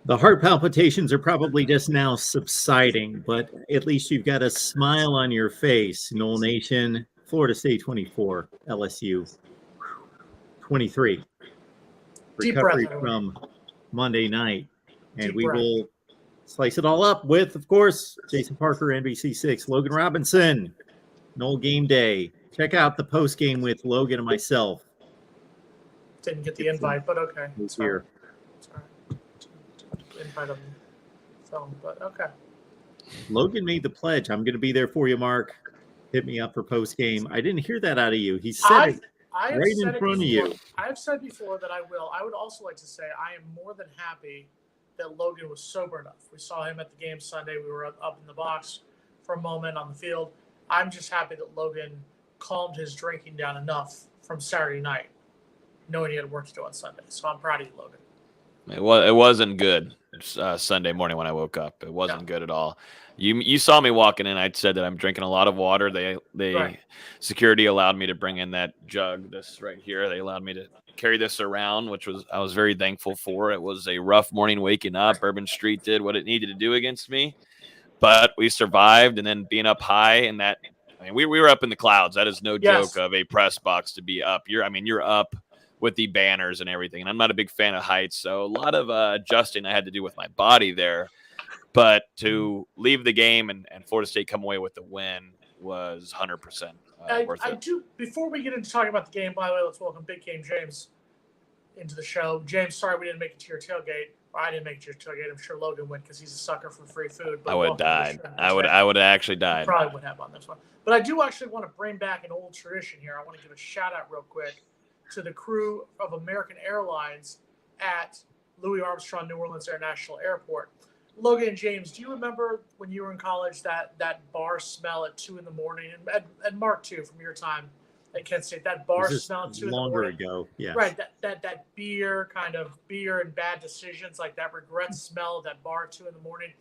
The heart palpitations are probably just now subsiding, but at least you've got a smile on your face. Knoll Nation, Florida State 24, LSU 23. Recovery from Monday night. And we will slice it all up with, of course, Jason Parker, NBC6, Logan Robinson, Knoll Game Day. Check out the post game with Logan and myself. Didn't get the invite, but okay. Here. Sorry. Invite on film, but okay. Logan made the pledge. I'm going to be there for you, Mark. Hit me up for post game. I didn't hear that out of you. He said it right in front of you. I have said before that I will. I would also like to say I am more than happy that Logan was sober enough. We saw him at the game Sunday. We were up in the box for a moment on the field. I'm just happy that Logan calmed his drinking down enough from Saturday night, knowing he had work to do on Sunday. So I'm proud of you, Logan. It wasn't good Sunday morning when I woke up. It wasn't good at all. You saw me walking in. I said that I'm drinking a lot of water. Security allowed me to bring in that jug, this right here. They allowed me to carry this around, which I was very thankful for. It was a rough morning waking up. Bourbon Street did what it needed to do against me, but we survived. And then being up high and that, I mean, we were up in the clouds. That is no joke of a press box to be up. You're up with the banners and everything. And I'm not a big fan of heights, so a lot of adjusting I had to do with my body there. But to leave the game and Florida State come away with the win was 100% worth it. Before we get into talking about the game, by the way, let's welcome Big Game James into the show. James, sorry we didn't make it to your tailgate. Or I didn't make it to your tailgate. I'm sure Logan went because he's a sucker for free food. But I would have died. I would have actually died. Probably would have on this one. But I do actually want to bring back an old tradition here. I want to give a shout out real quick to the crew of American Airlines at Louis Armstrong New Orleans International Airport. Logan and James, do you remember when you were in college that bar smell at 2 in the morning? And Mark, too, from your time at Kent State, that bar smell at 2 in the morning. Longer ago, yeah. Right, that beer and bad decisions, like that regret smell of that bar at 2 in the morning.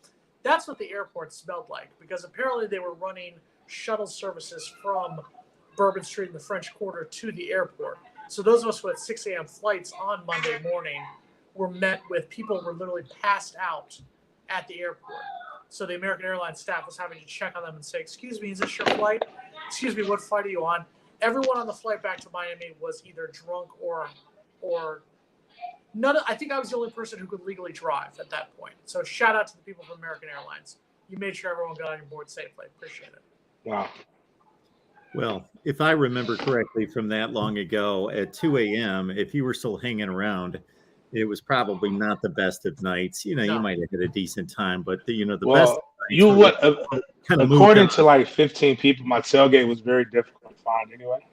That's what the airport smelled like, because apparently they were running shuttle services from Bourbon Street in the French Quarter to the airport. So those of us who had 6 a.m. flights on Monday morning were met with people who were literally passed out at the airport. So the American Airlines staff was having to check on them and say, "Excuse me, is this your flight? Excuse me, what flight are you on?" Everyone on the flight back to Miami was either drunk or none. I think I was the only person who could legally drive at that point. So shout out to the people from American Airlines. You made sure everyone got on your board safely. Appreciate it. Wow. Well, if I remember correctly from that long ago, at 2 a.m., if you were still hanging around, it was probably not the best of nights. You might have had a decent time, but the best. According to like 15 people, my tailgate was very difficult to find anyway.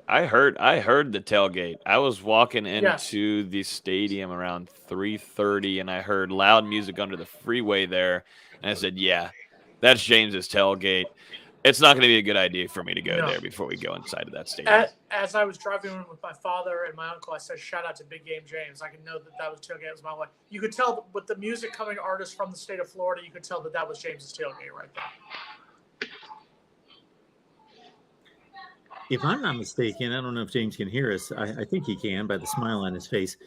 I heard the tailgate. I was walking into the stadium around 3:30, and I heard loud music under the freeway there, and I said, "Yeah, that's James's tailgate. It's not going to be a good idea for me to go there before we go inside of that stadium." As I was driving with my father and my uncle, I said, "Shout out to Big Game James." I can know that was tailgate. Was my way. You could tell with the music coming artists from the state of Florida, you could tell that was James's tailgate right there. If I'm not mistaken, I don't know if James can hear us. I think he can by the smile on his face.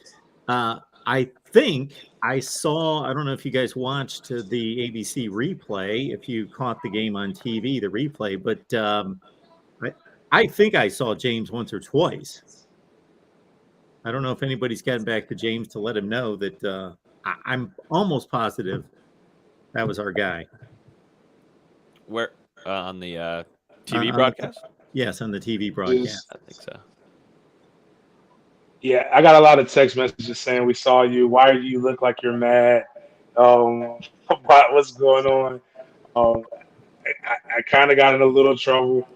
I think I saw, I don't know if you guys watched the ABC replay, if you caught the game on TV, the replay, but I think I saw James once or twice. I don't know if anybody's gotten back to James to let him know that I'm almost positive that was our guy. Where? On the TV broadcast? Yes, on the TV broadcast. I think so. Yeah, I got a lot of text messages saying we saw you. Why do you look like you're mad? What's going on? I kind of got in a little trouble.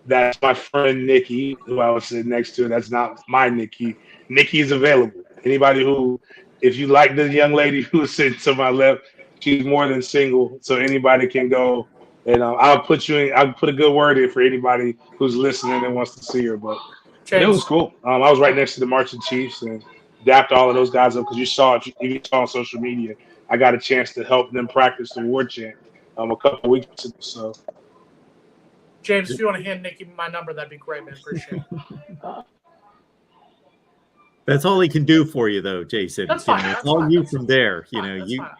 That's my friend Nikki, who I was sitting next to. That's not my Nikki. Nikki's available. Anybody if you like the young lady who was sitting to my left, she's more than single, so anybody can go. And I'll put a good word in for anybody who's listening and wants to see her. But it was cool. I was right next to the Marching Chiefs and dapped all of those guys up because you saw on social media. I got a chance to help them practice the war chant a couple of weeks ago. So, James, if you want to hand Nikki my number, that'd be great, man. Appreciate it. That's all he can do for you, though, Jason. That's fine. It's That's all fine. you That's from there. You fine. know, That's you. fine.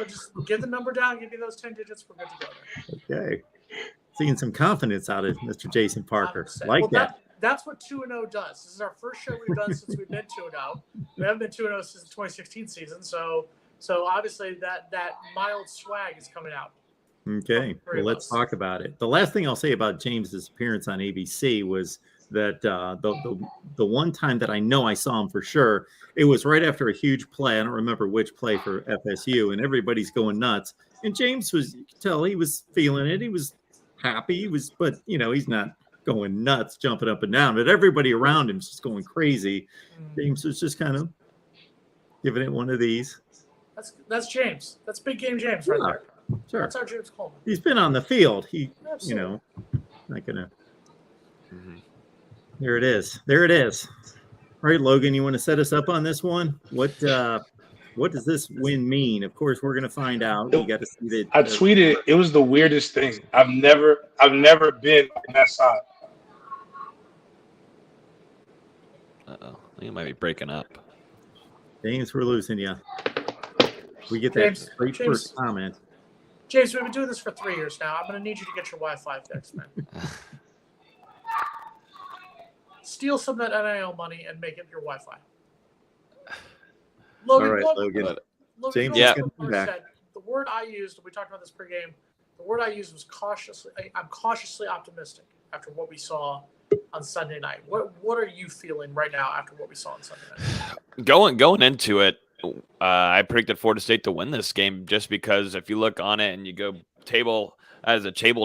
just get the number down. Give me those 10 digits. We're good to go there. Okay. Seeing some confidence out of Mr. Jason Parker. Like well, that. That's what 2-0 does. This is our first show we've done since we've been 2-0. We haven't been 2-0 since the 2016 season. So obviously that mild swag is coming out. Okay. Well, let's talk about it. The last thing I'll say about James's appearance on ABC was that the one time that I know I saw him for sure, it was right after a huge play. I don't remember which play for FSU, and everybody's going nuts. And James was, you could tell he was feeling it. He was happy. But he's not going nuts, jumping up and down. But everybody around him's just going crazy. James was just kind of giving it one of these. That's James. That's big game James right there. Sure. That's our James Coleman. He's been on the field. Absolutely. Not gonna. There it is. All right, Logan, you want to set us up on this one? What does this win mean? Of course, we're gonna find out. You got to see that. I tweeted it was the weirdest thing. I've never been on that side. Uh-oh. You might be breaking up. James, we're losing you. We get that straight first comment. James, we've been doing this for 3 years now. I'm going to need you to get your Wi-Fi fixed, man. Steal some of that NIL money and make it your Wi-Fi. Logan, all right, Logan. James, back. The word I used, we talked about this pregame, the word I used was cautiously. I'm cautiously optimistic after what we saw on Sunday night. What are you feeling right now after what we saw on Sunday night? Going into it, I predicted Florida State to win this game just because if you look on it and you go table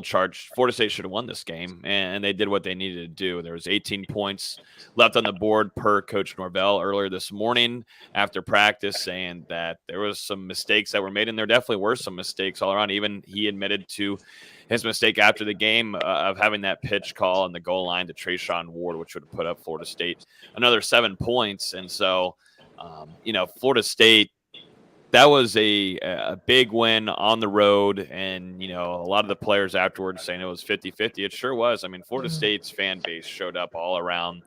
chart, Florida State should have won this game, and they did what they needed to do. There was 18 points left on the board per Coach Norvell earlier this morning after practice, saying that there was some mistakes that were made, and there definitely were some mistakes all around. Even he admitted to his mistake after the game of having that pitch call on the goal line to Trayshawn Ward, which would have put up Florida State another 7 points. And so, Florida State, that was a big win on the road. And, a lot of the players afterwards saying it was 50-50. It sure was. I mean, Florida State's fan base showed up all around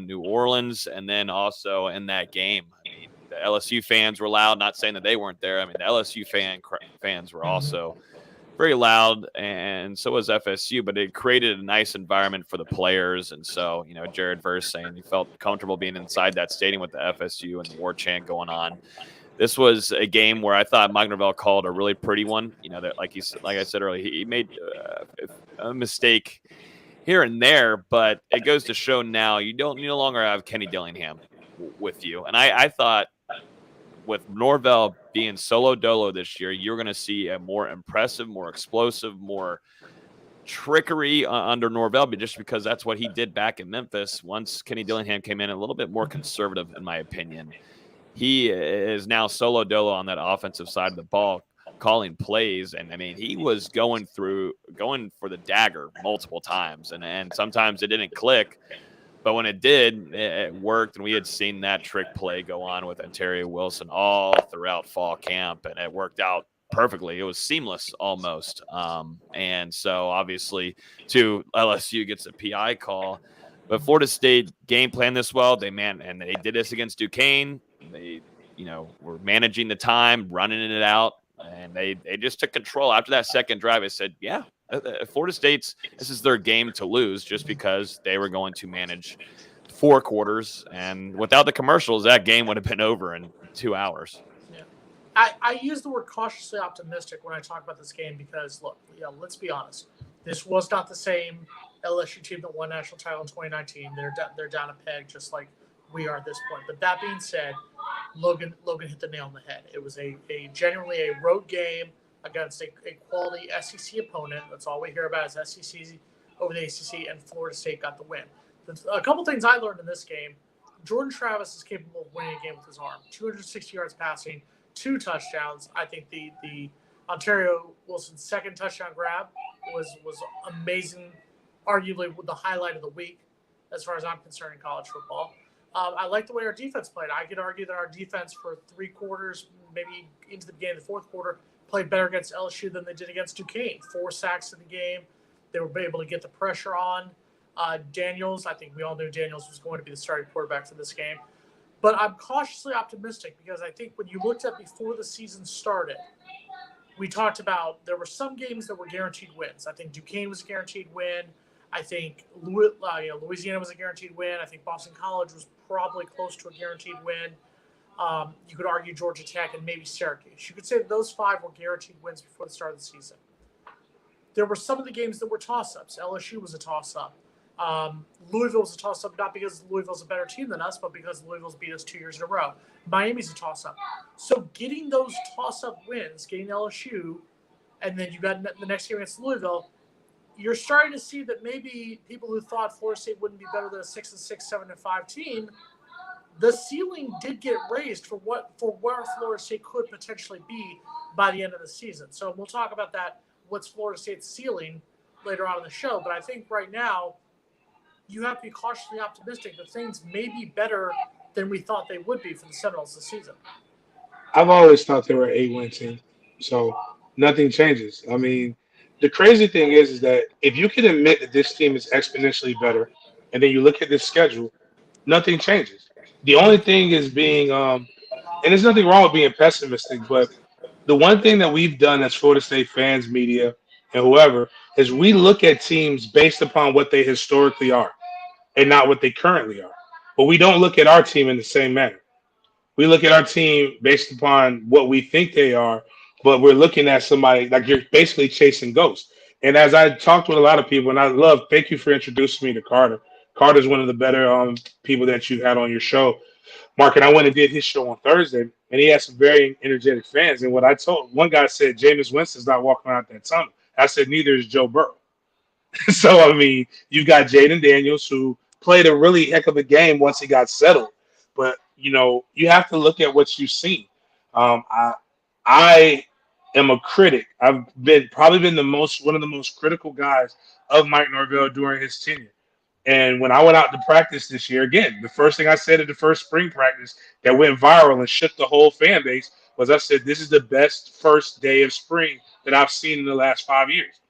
New Orleans. And then also in that game, I mean, the LSU fans were loud, not saying that they weren't there. I mean, the LSU fans were also very loud, and so was FSU, but it created a nice environment for the players. And so, Jared Verse saying he felt comfortable being inside that stadium with the FSU and the war chant going on. This was a game where I thought Mike Norvell called a really pretty one. That, like I said earlier, he made a mistake here and there, but it goes to show now you no longer have Kenny Dillingham with you. And I thought with Norvell being solo dolo this year, you're going to see a more impressive, more explosive, more trickery under Norvell, but just because that's what he did back in Memphis. Once Kenny Dillingham came in, a little bit more conservative, in my opinion. He is now solo dolo on that offensive side of the ball, calling plays. And I mean, he was going for the dagger multiple times, and sometimes it didn't click. But when it did, it worked, and we had seen that trick play go on with Ontario Wilson all throughout fall camp, and it worked out perfectly. It was seamless almost. And so obviously, LSU gets a PI call. But Florida State game planned this well. They did this against Duquesne. They, were managing the time, running it out, and they just took control. After that second drive, I said, yeah, Florida State's, this is their game to lose just because they were going to manage 4 quarters. And without the commercials, that game would have been over in 2 hours. Yeah. I use the word cautiously optimistic when I talk about this game because, look, let's be honest. This was not the same LSU team that won national title in 2019. They're down a peg just like we are at this point. But that being said, Logan hit the nail on the head. It was genuinely a road game against a quality SEC opponent. That's all we hear about is SEC over the ACC, and Florida State got the win. A couple things I learned in this game: Jordan Travis is capable of winning a game with his arm. 260 yards passing, 2 touchdowns. I think the Ontario Wilson's second touchdown grab was amazing, arguably the highlight of the week as far as I'm concerned in college football. I like the way our defense played. I could argue that our defense for 3 quarters, maybe into the beginning of the 4th quarter, played better against LSU than they did against Duquesne. 4 sacks in the game. They were able to get the pressure on. Daniels, I think we all knew Daniels was going to be the starting quarterback for this game. But I'm cautiously optimistic because I think when you looked at before the season started, we talked about there were some games that were guaranteed wins. I think Duquesne was a guaranteed win. I think Louisiana was a guaranteed win. I think Boston College was probably close to a guaranteed win. You could argue Georgia Tech and maybe Syracuse. You could say that those 5 were guaranteed wins before the start of the season. There were some of the games that were toss-ups. LSU was a toss-up. Louisville was a toss-up, not because Louisville's a better team than us, but because Louisville's beat us 2 years in a row. Miami's a toss-up. So getting those toss-up wins, getting LSU, and then you got the next game against Louisville, you're starting to see that maybe people who thought Florida State wouldn't be better than a 6-6, 7-5 team, the ceiling did get raised for where Florida State could potentially be by the end of the season. So we'll talk about that. What's Florida State's ceiling later on in the show? But I think right now you have to be cautiously optimistic that things may be better than we thought they would be for the Seminoles this season. I've always thought they were an 8-win team, so nothing changes. I mean, the crazy thing is that if you can admit that this team is exponentially better, and then you look at this schedule, nothing changes. The only thing is being, and there's nothing wrong with being pessimistic, but the one thing that we've done as Florida State fans, media, and whoever, is we look at teams based upon what they historically are and not what they currently are. But we don't look at our team in the same manner. We look at our team based upon what we think they are, but we're looking at somebody like you're basically chasing ghosts. And as I talked with a lot of people, and thank you for introducing me to Carter. Carter's one of the better people that you've had on your show, Mark. And I went and did his show on Thursday, and he had some very energetic fans. And what I told one guy said, Jameis Winston's not walking out that tunnel. I said, neither is Joe Burrow. So, I mean, you've got Jaden Daniels, who played a really heck of a game once he got settled. But, you have to look at what you've seen. I am a critic. I've probably been one of the most critical guys of Mike Norvell during his tenure. And when I went out to practice this year, again, the first thing I said at the first spring practice that went viral and shook the whole fan base was I said, this is the best first day of spring that I've seen in the last 5 years.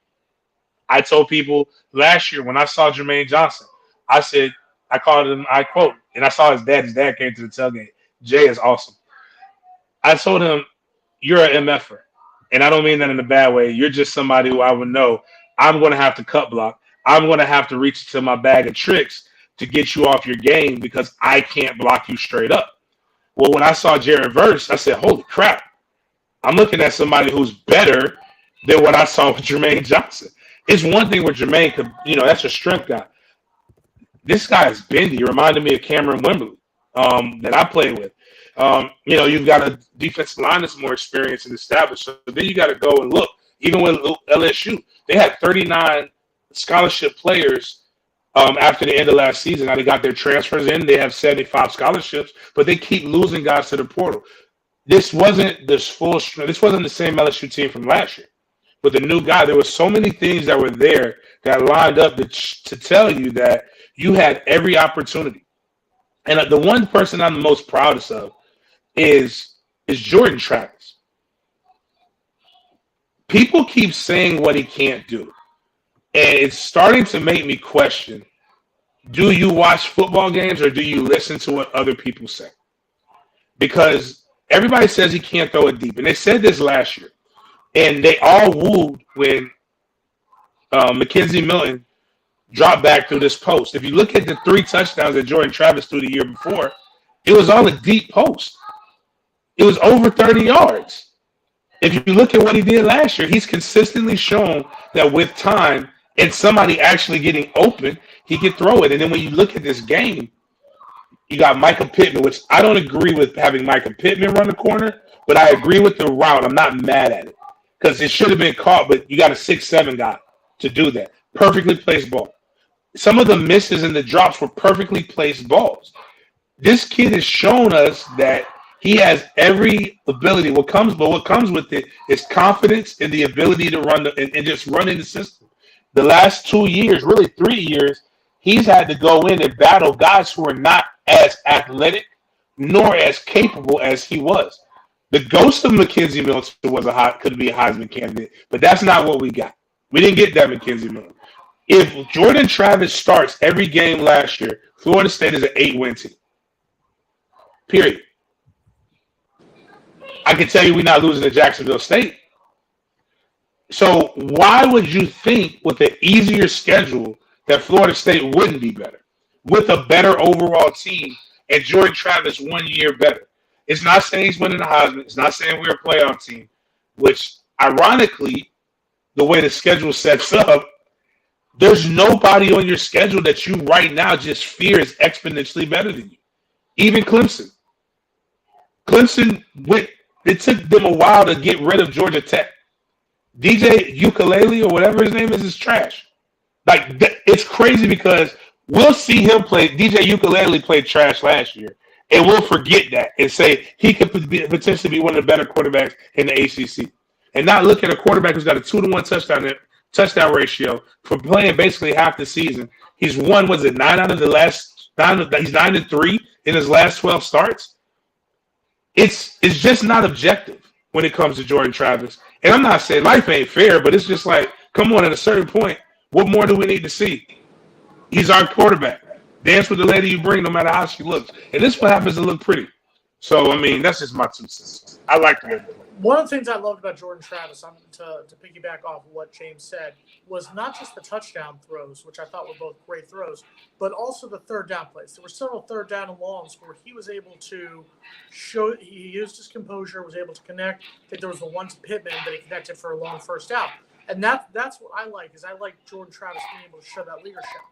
I told people last year when I saw Jermaine Johnson, I said, I called him, I quote, and I saw his dad. His dad came to the tailgate. Jay is awesome. I told him, you're an MFer. And I don't mean that in a bad way. You're just somebody who I would know I'm going to have to cut block. I'm going to have to reach into my bag of tricks to get you off your game because I can't block you straight up. Well, when I saw Jared Verse, I said, holy crap. I'm looking at somebody who's better than what I saw with Jermaine Johnson. It's one thing where Jermaine could, that's a strength guy. This guy is bendy. He reminded me of Cameron Wimberly that I played with. You've got a defensive line that's more experienced and established. So then you got to go and look. Even with LSU, they had 39 scholarship players after the end of last season. Now they got their transfers in. They have 75 scholarships, but they keep losing guys to the portal. This wasn't this full strength. This wasn't the same LSU team from last year. But the new guy, there were so many things that were there that lined up to tell you that you had every opportunity. And the one person I'm the most proudest of is Jordan Travis. People keep saying what he can't do. And it's starting to make me question, do you watch football games or do you listen to what other people say? Because everybody says he can't throw it deep. And they said this last year. And they all wooed when Mackenzie Milton dropped back through this post. If you look at the 3 touchdowns that Jordan Travis threw the year before, it was on a deep post. It was over 30 yards. If you look at what he did last year, he's consistently shown that with time and somebody actually getting open, he could throw it. And then when you look at this game, you got Micah Pittman, which I don't agree with having Micah Pittman run the corner, but I agree with the route. I'm not mad at it because it should have been caught, but you got a 6'7" guy to do that. Perfectly placed ball. Some of the misses and the drops were perfectly placed balls. This kid has shown us that he has every ability. What comes with it is confidence and the ability to run and just run in the system. The last 2 years, really 3 years, he's had to go in and battle guys who are not as athletic nor as capable as he was. The ghost of Mackenzie Milton could be a Heisman candidate, but that's not what we got. We didn't get that Mackenzie Milton. If Jordan Travis starts every game last year, Florida State is an 8-win team. Period. I can tell you we're not losing to Jacksonville State. So why would you think with an easier schedule that Florida State wouldn't be better? With a better overall team and Jordan Travis 1 year better. It's not saying he's winning the Heisman. It's not saying we're a playoff team, which ironically, the way the schedule sets up, there's nobody on your schedule that you right now just fear is exponentially better than you. Even Clemson. It took them a while to get rid of Georgia Tech. DJ Ukulele or whatever his name is trash. Like, it's crazy because we'll see him play. DJ Ukulele played trash last year, and we'll forget that and say he could potentially be one of the better quarterbacks in the ACC. And not look at a quarterback who's got a 2-to-1 touchdown ratio for playing basically half the season. He's won, was it 9 out of the last 9? He's 9-3 in his last 12 starts. It's just not objective when it comes to Jordan Travis. And I'm not saying life ain't fair, but it's just like, come on, at a certain point, what more do we need to see? He's our quarterback. Dance with the lady you bring, no matter how she looks. And this one happens to look pretty. So, I mean, that's just my 2 cents. I like the way. One of the things I loved about Jordan Travis, to piggyback off of what James said, was not just the touchdown throws, which I thought were both great throws, but also the third down plays. There were several third down and longs where he was able to show, he used his composure, was able to connect. I think there was the one to Pittman that he connected for a long first down. And that's what I like, is I like Jordan Travis being able to show that leadership.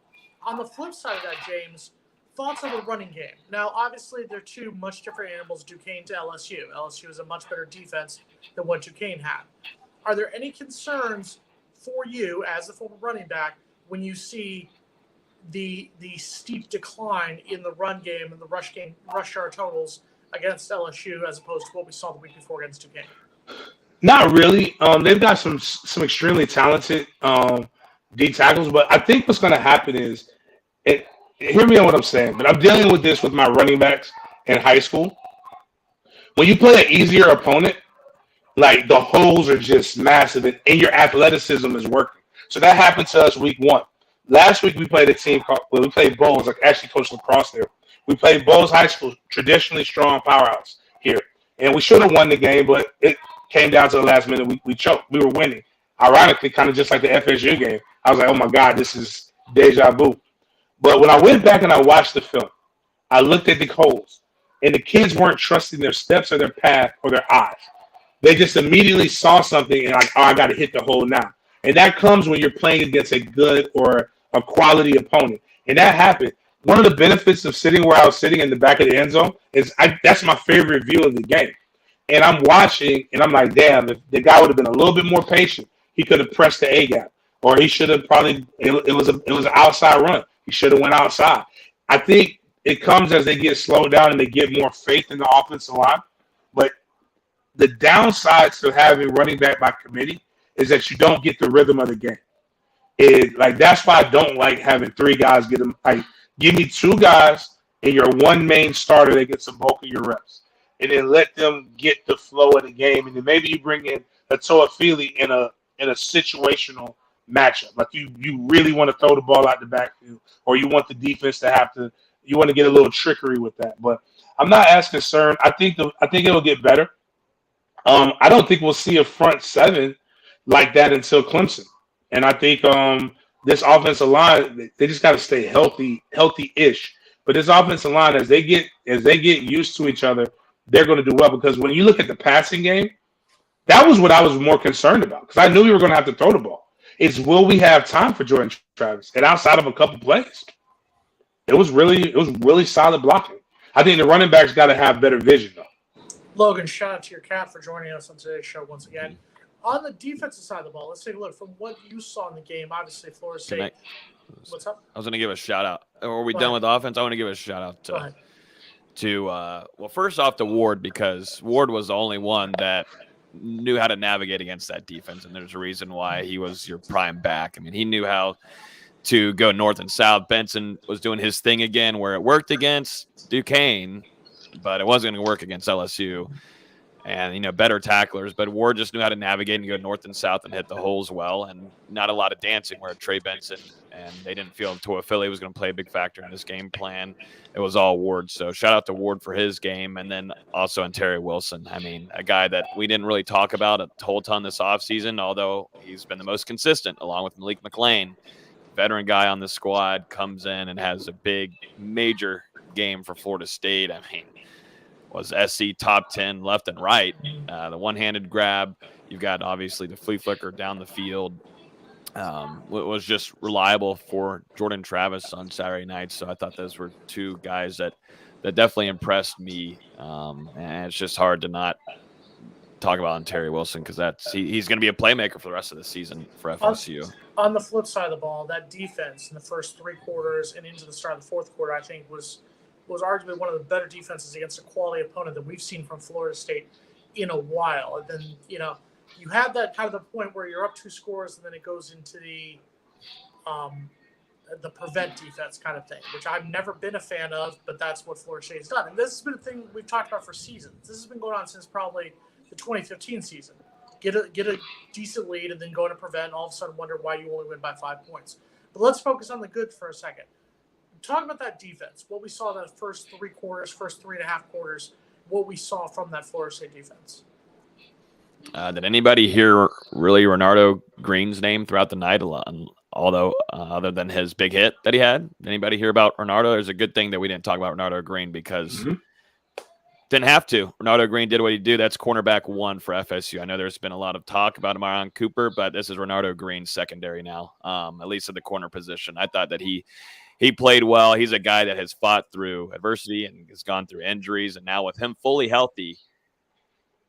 On the flip side of that, James, thoughts on the running game. Now, obviously, they're two much different animals, Duquesne to LSU. LSU is a much better defense than what Duquesne had. Are there any concerns for you as a former running back when you see the steep decline in the run game and the rush yard totals against LSU as opposed to what we saw the week before against Duquesne? Not really. They've got some extremely talented D tackles, but I think what's going to happen is hear me on what I'm saying, but I'm dealing with this with my running backs in high school. When you play an easier opponent, like the holes are just massive and your athleticism is working. So that happened to us week 1. Last week we played a team called, we played Bowles, like actually Coach Lacrosse there. We played Bowles High School, traditionally strong powerhouse here. And we should have won the game, but it came down to the last minute. We choked. We were winning. Ironically, kind of just like the FSU game. I was like, oh my God, this is deja vu. But when I went back and I watched the film, I looked at the holes, and the kids weren't trusting their steps or their path or their eyes. They just immediately saw something and like, oh, I got to hit the hole now. And that comes when you're playing against a good or a quality opponent. And that happened. One of the benefits of sitting where I was sitting in the back of the end zone is that's my favorite view of the game. And I'm watching, and I'm like, damn, if the guy would have been a little bit more patient, he could have pressed the A gap. Or he should have probably it was an outside run. He should have went outside. I think it comes as they get slowed down and they get more faith in the offensive line. But the downside to having running back by committee is that you don't get the rhythm of the game. That's why I don't like having 3 guys get them. Like, give me 2 guys and your one main starter that gets the bulk of your reps, and then let them get the flow of the game. And then maybe you bring in a Toa Feely in a situational matchup. Like you really want to throw the ball out the backfield, or you want the defense to you want to get a little trickery with that. But I'm not as concerned. I think it'll get better. I don't think we'll see a front 7 like that until Clemson. And I think this offensive line, they just got to stay healthy-ish. But this offensive line, as they get used to each other, they're going to do well. Because when you look at the passing game, that was what I was more concerned about. Because I knew we were going to have to throw the ball. It's will we have time for Jordan Travis? And outside of a couple plays, it was really solid blocking. I think the running backs got to have better vision, though. Logan, shout out to your cat for joining us on today's show once again. On the defensive side of the ball, let's take a look from what you saw in the game. Obviously, Florida State. What's up? I was going to give a shout out. Are we done with offense? I want to give a shout out to first off to Ward, because Ward was the only one that knew how to navigate against that defense, and there's a reason why he was your prime back. I mean, he knew how to go north and south. Benson was doing his thing again where it worked against Duquesne, but it wasn't going to work against LSU. And, better tacklers. But Ward just knew how to navigate and go north and south and hit the holes well, and not a lot of dancing where Trey Benson and they didn't feel Tua Philly was going to play a big factor in this game plan. It was all Ward. So shout out to Ward for his game, and then also Terry Wilson. I mean, a guy that we didn't really talk about a whole ton this offseason, although he's been the most consistent, along with Malik McLean. Veteran guy on the squad comes in and has a big, major game for Florida State. I mean, was SC top 10 left and right. The one-handed grab. You've got obviously the flea flicker down the field. Was just reliable for Jordan Travis on Saturday night. So I thought those were two guys that definitely impressed me. And it's just hard to not talk about Terry Wilson because he's going to be a playmaker for the rest of the season for FSU. On the flip side of the ball, that defense in the first 3 quarters and into the start of the fourth quarter, I think was arguably one of the better defenses against a quality opponent that we've seen from Florida State in a while. And then, you have that kind of the point where you're up 2 scores and then it goes into the prevent defense kind of thing, which I've never been a fan of, but that's what Florida State has done. And this has been a thing we've talked about for seasons. This has been going on since probably the 2015 season. Get a decent lead and then go into prevent and all of a sudden wonder why you only win by 5 points. But let's focus on the good for a second. Talk about that defense, what we saw in the first 3 quarters, first 3.5 quarters, what we saw from that Florida State defense. Did anybody hear really Renardo Green's name throughout the night? Although other than his big hit that he had, did anybody hear about Renardo? It's a good thing that we didn't talk about Renardo Green because didn't have to. Renardo Green did what he did. That's cornerback 1 for FSU. I know there's been a lot of talk about Marion Cooper, but this is Renardo Green's secondary now, at least at the corner position. I thought that he played well. He's a guy that has fought through adversity and has gone through injuries, and now with him fully healthy,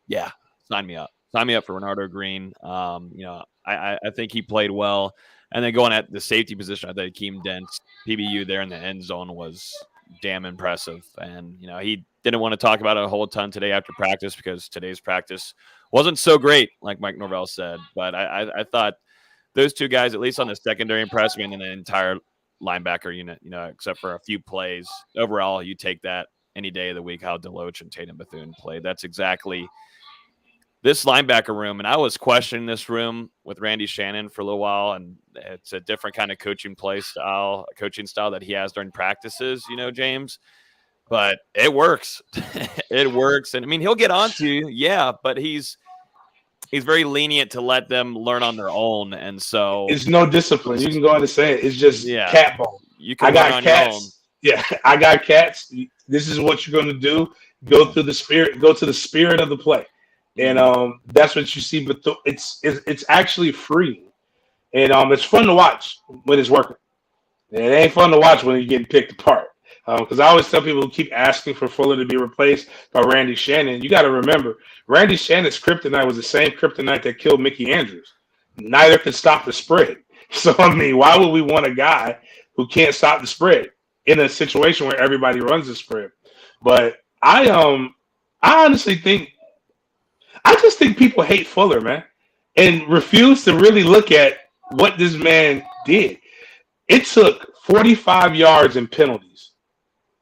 yeah, sign me up. Sign me up for Renardo Green. I think he played well. And then going at the safety position, I thought Akeem Dent's PBU there in the end zone was damn impressive. And, he didn't want to talk about it a whole ton today after practice because today's practice wasn't so great, like Mike Norvell said. But I thought those 2 guys, at least on the secondary, impressed me, and then the entire linebacker unit, except for a few plays. Overall, you take that any day of the week, how Deloach and Tatum Bethune played. That's exactly this linebacker room. And I was questioning this room with Randy Shannon for a little while, and it's a different kind of coaching style that he has during practices, James. But it works. It works. And, I mean, he'll get on to you, yeah, but he's very lenient to let them learn on their own. And so it's no discipline. You can go on and say it. It's just cat ball. You can learn on your own. Yeah, I got cats. This is what you're going to do. Go to the spirit of the play. And that's what you see. But it's actually free. And it's fun to watch when it's working. And it ain't fun to watch when you're getting picked apart. Because I always tell people who keep asking for Fuller to be replaced by Randy Shannon, you got to remember, Randy Shannon's kryptonite was the same kryptonite that killed Mickey Andrews. Neither could stop the spread. So, I mean, why would we want a guy who can't stop the spread in a situation where everybody runs the spread? But I honestly think, I just think people hate Fuller, man, and refuse to really look at what this man did. It took 45 yards in penalties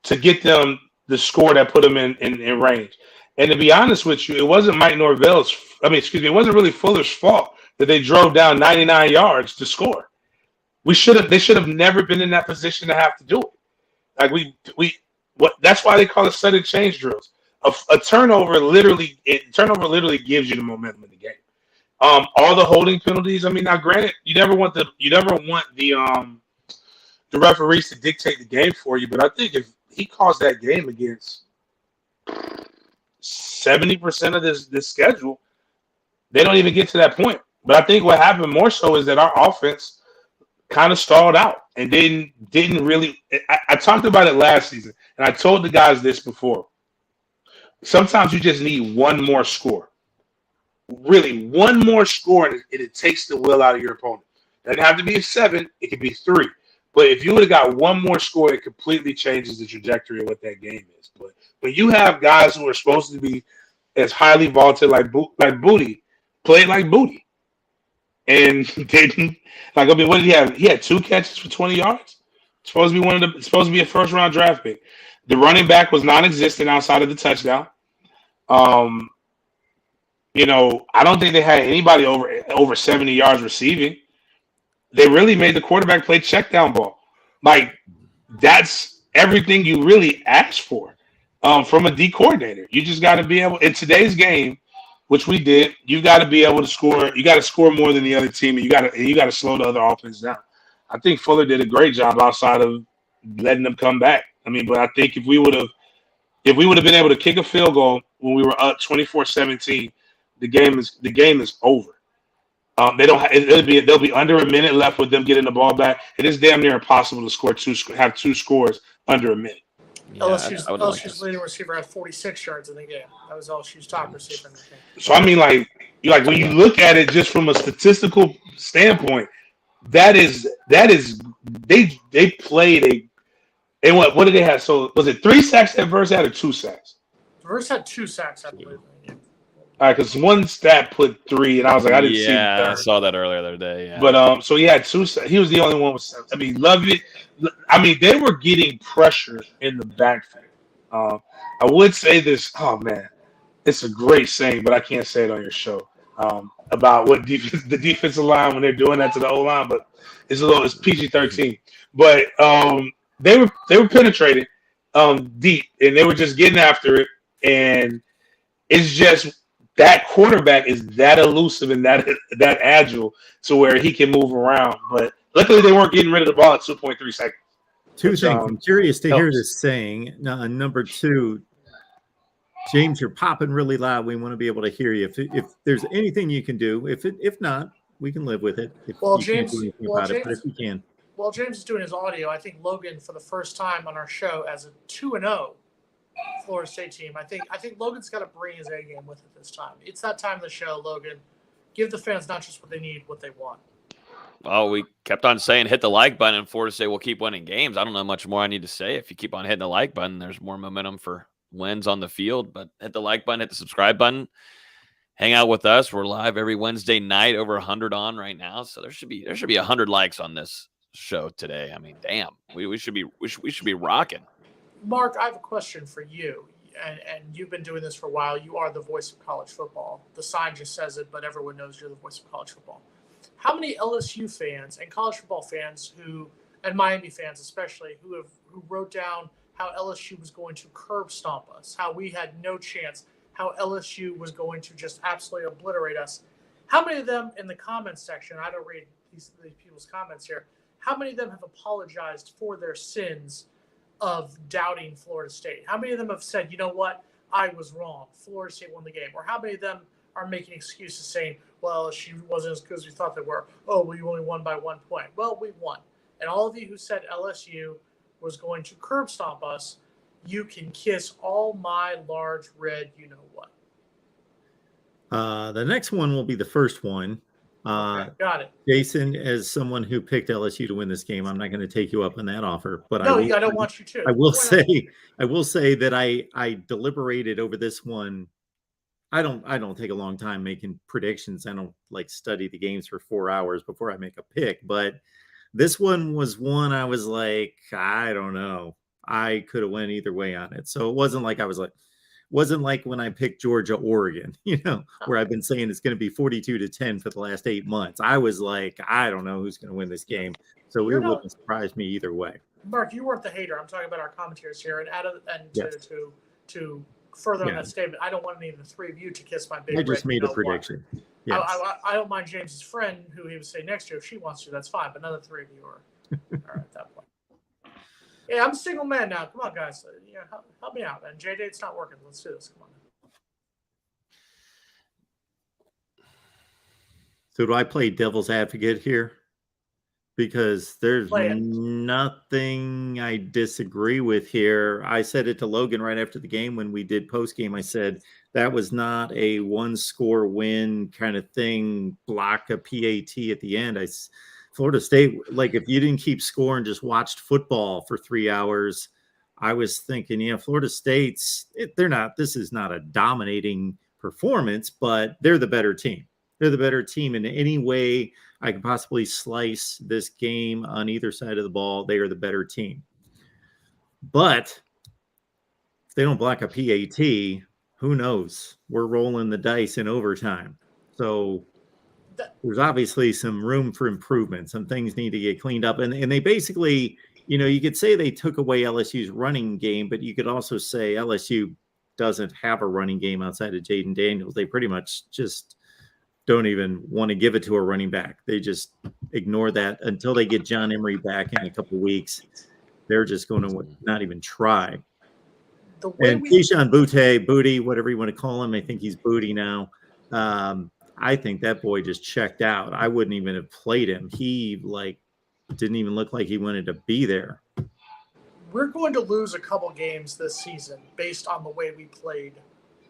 to get them the score that put them in range. And to be honest with you, it wasn't Mike Norvell's. It wasn't really Fuller's fault that they drove down 99 yards to score. They should have never been in that position to have to do it. That's why they call it sudden change drills. A turnover literally gives you the momentum of the game. All the holding penalties. I mean, now granted, you never want the referees to dictate the game for you, but I think if he calls that game against 70% of this schedule, they don't even get to that point. But I think what happened more so is that our offense kind of stalled out and didn't really. I talked about it last season, and I told the guys this before. Sometimes you just need one more score. Really, one more score, and it takes the will out of your opponent. It doesn't have to be a 7. It could be 3. But if you would have got one more score, it completely changes the trajectory of what that game is. But when you have guys who are supposed to be as highly vaulted like Booty, played like Booty, and didn't what did he have? He had 2 catches for 20 yards. Supposed to be a first-round draft pick. The running back was non-existent outside of the touchdown. I don't think they had anybody over 70 yards receiving. they really made the quarterback play check down ball. Like that's everything you really ask for from a D coordinator. You just got to be able in today's game, which we did. You got to be able to score. You got to score more than the other team, and you got to slow the other offense down. I think Fuller did a great job outside of letting them come back. I mean, but I think if we would have been able to kick a field goal when we were up 24-17, the game is over. They don't. They'll be under a minute left with them getting the ball back. It is damn near impossible to have two scores under a minute. Yeah, LSU's leading receiver had 46 yards in the game. That was LSU's top receiver in the game. So I mean, like when you look at it just from a statistical standpoint, that is they played a. And what did they have? So was it 3 sacks that Verse had or 2 sacks? Verse had 2 sacks, I believe. All right, because one stat put 3, and I was like, I didn't see. Yeah, I saw that earlier the other day. Yeah. But so he had 2. He was the only one with 7. I mean, love it. I mean, they were getting pressure in the backfield. I would say this. Oh man, it's a great saying, but I can't say it on your show about what the defensive line when they're doing that to the O line. But it's PG-13. But they were penetrating deep, and they were just getting after it, and it's just. That quarterback is that elusive and that agile to where he can move around. But luckily, they weren't getting rid of the ball at 2.3 seconds. Two things. I'm curious to hear this saying. Number 2, James, you're popping really loud. We want to be able to hear you. If there's anything you can do, if not, we can live with it. If James can. While James is doing his audio, I think Logan, for the first time on our show, as a 2-0 Florida State team, I think Logan's got to bring his A game with it this time. It's that time of the show, Logan. Give the fans not just what they need, what they want. Well, we kept on saying hit the like button, and Florida State will keep winning games. I don't know much more I need to say. If you keep on hitting the like button, there's more momentum for wins on the field. But hit the like button, hit the subscribe button. Hang out with us. We're live every Wednesday night, over 100 on right now. So there should be 100 likes on this show today. I mean, damn, we should be rocking. Mark, I have a question for you, and you've been doing this for a while. You are the voice of college football. The sign just says it, but everyone knows you're the voice of college football. How many LSU fans and college football fans and Miami fans especially, who wrote down how LSU was going to curb stomp us, how we had no chance, how LSU was going to just absolutely obliterate us? How many of them in the comments section, I don't read these people's comments here, how many of them have apologized for their sins of doubting Florida State? How many of them have said, you know what, I was wrong, Florida State won the game? Or how many of them are making excuses saying, well, she wasn't as good as we thought they were. Oh, we only won by 1 point. Well, we won. And all of you who said LSU was going to curb stomp us, you can kiss all my large red you-know-what. The next one will be the first one. Okay, got it. Jason, as someone who picked LSU to win this game, I'm not going to take you up on that offer. But I don't want you to. I will say that I deliberated over this one. I don't take a long time making predictions. I don't like study the games for 4 hours before I make a pick. But this one was one I was like, I don't know. I could have went either way on it. So it wasn't like wasn't like when I picked Georgia, Oregon, where I've been saying it's going to be 42-10 for the last 8 months. I was like, I don't know who's going to win this game. So it wouldn't surprise me either way. Mark, you weren't the hater. I'm talking about our commentators here. To further on that statement, I don't want any of the three of you to kiss my big. I just made a prediction. Yes. I don't mind James's friend who he would say next to. If she wants to, that's fine. But none of the three of you are at that point. Yeah, I'm a single man now. Come on, guys. Help me out, man. J-Date's not working. Let's do this. Come on. So do I play devil's advocate here? Because there's nothing I disagree with here. I said it to Logan right after the game when we did post game. I said that was not a 1-score win kind of thing, block a PAT at the end. Florida State, like if you didn't keep score and just watched football for 3 hours, I was thinking, Florida State's, this is not a dominating performance, but they're the better team. They're the better team in any way I can possibly slice this game on either side of the ball. They are the better team. But if they don't block a PAT, who knows? We're rolling the dice in overtime. So there's obviously some room for improvement. Some things need to get cleaned up. And they basically, you could say they took away LSU's running game, but you could also say LSU doesn't have a running game outside of Jaden Daniels. They pretty much just don't even want to give it to a running back. They just ignore that until they get John Emery back in a couple of weeks. They're just going to not even try. And Keyshawn Booty, whatever you want to call him, I think he's Booty now. I think that boy just checked out. I wouldn't even have played him. He didn't even look like he wanted to be there. We're going to lose a couple games this season based on the way we played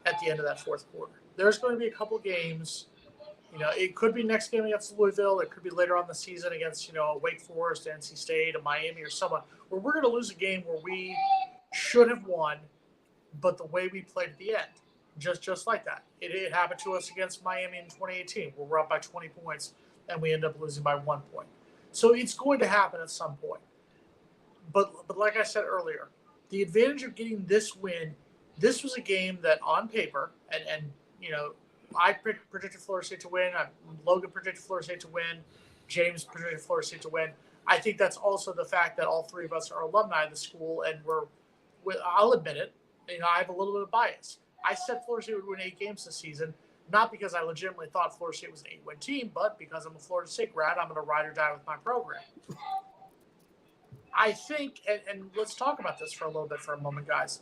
at the end of that fourth quarter. There's going to be a couple games. It could be next game against Louisville. It could be later on the season against, Wake Forest, NC State, or Miami, or someone where we're going to lose a game where we should have won, but the way we played at the end, just like that. It happened to us against Miami in 2018, where we're up by 20 points and we end up losing by 1 point. So it's going to happen at some point. But like I said earlier, the advantage of getting this win, this was a game that on paper, and I predicted Florida State to win. Logan predicted Florida State to win. James predicted Florida State to win. I think that's also the fact that all three of us are alumni of the school, and I'll admit it, I have a little bit of bias. I said Florida State would win 8 games this season, not because I legitimately thought Florida State was an 8-win team, but because I'm a Florida State grad, I'm going to ride or die with my program. I think, and let's talk about this for a little bit for a moment, guys.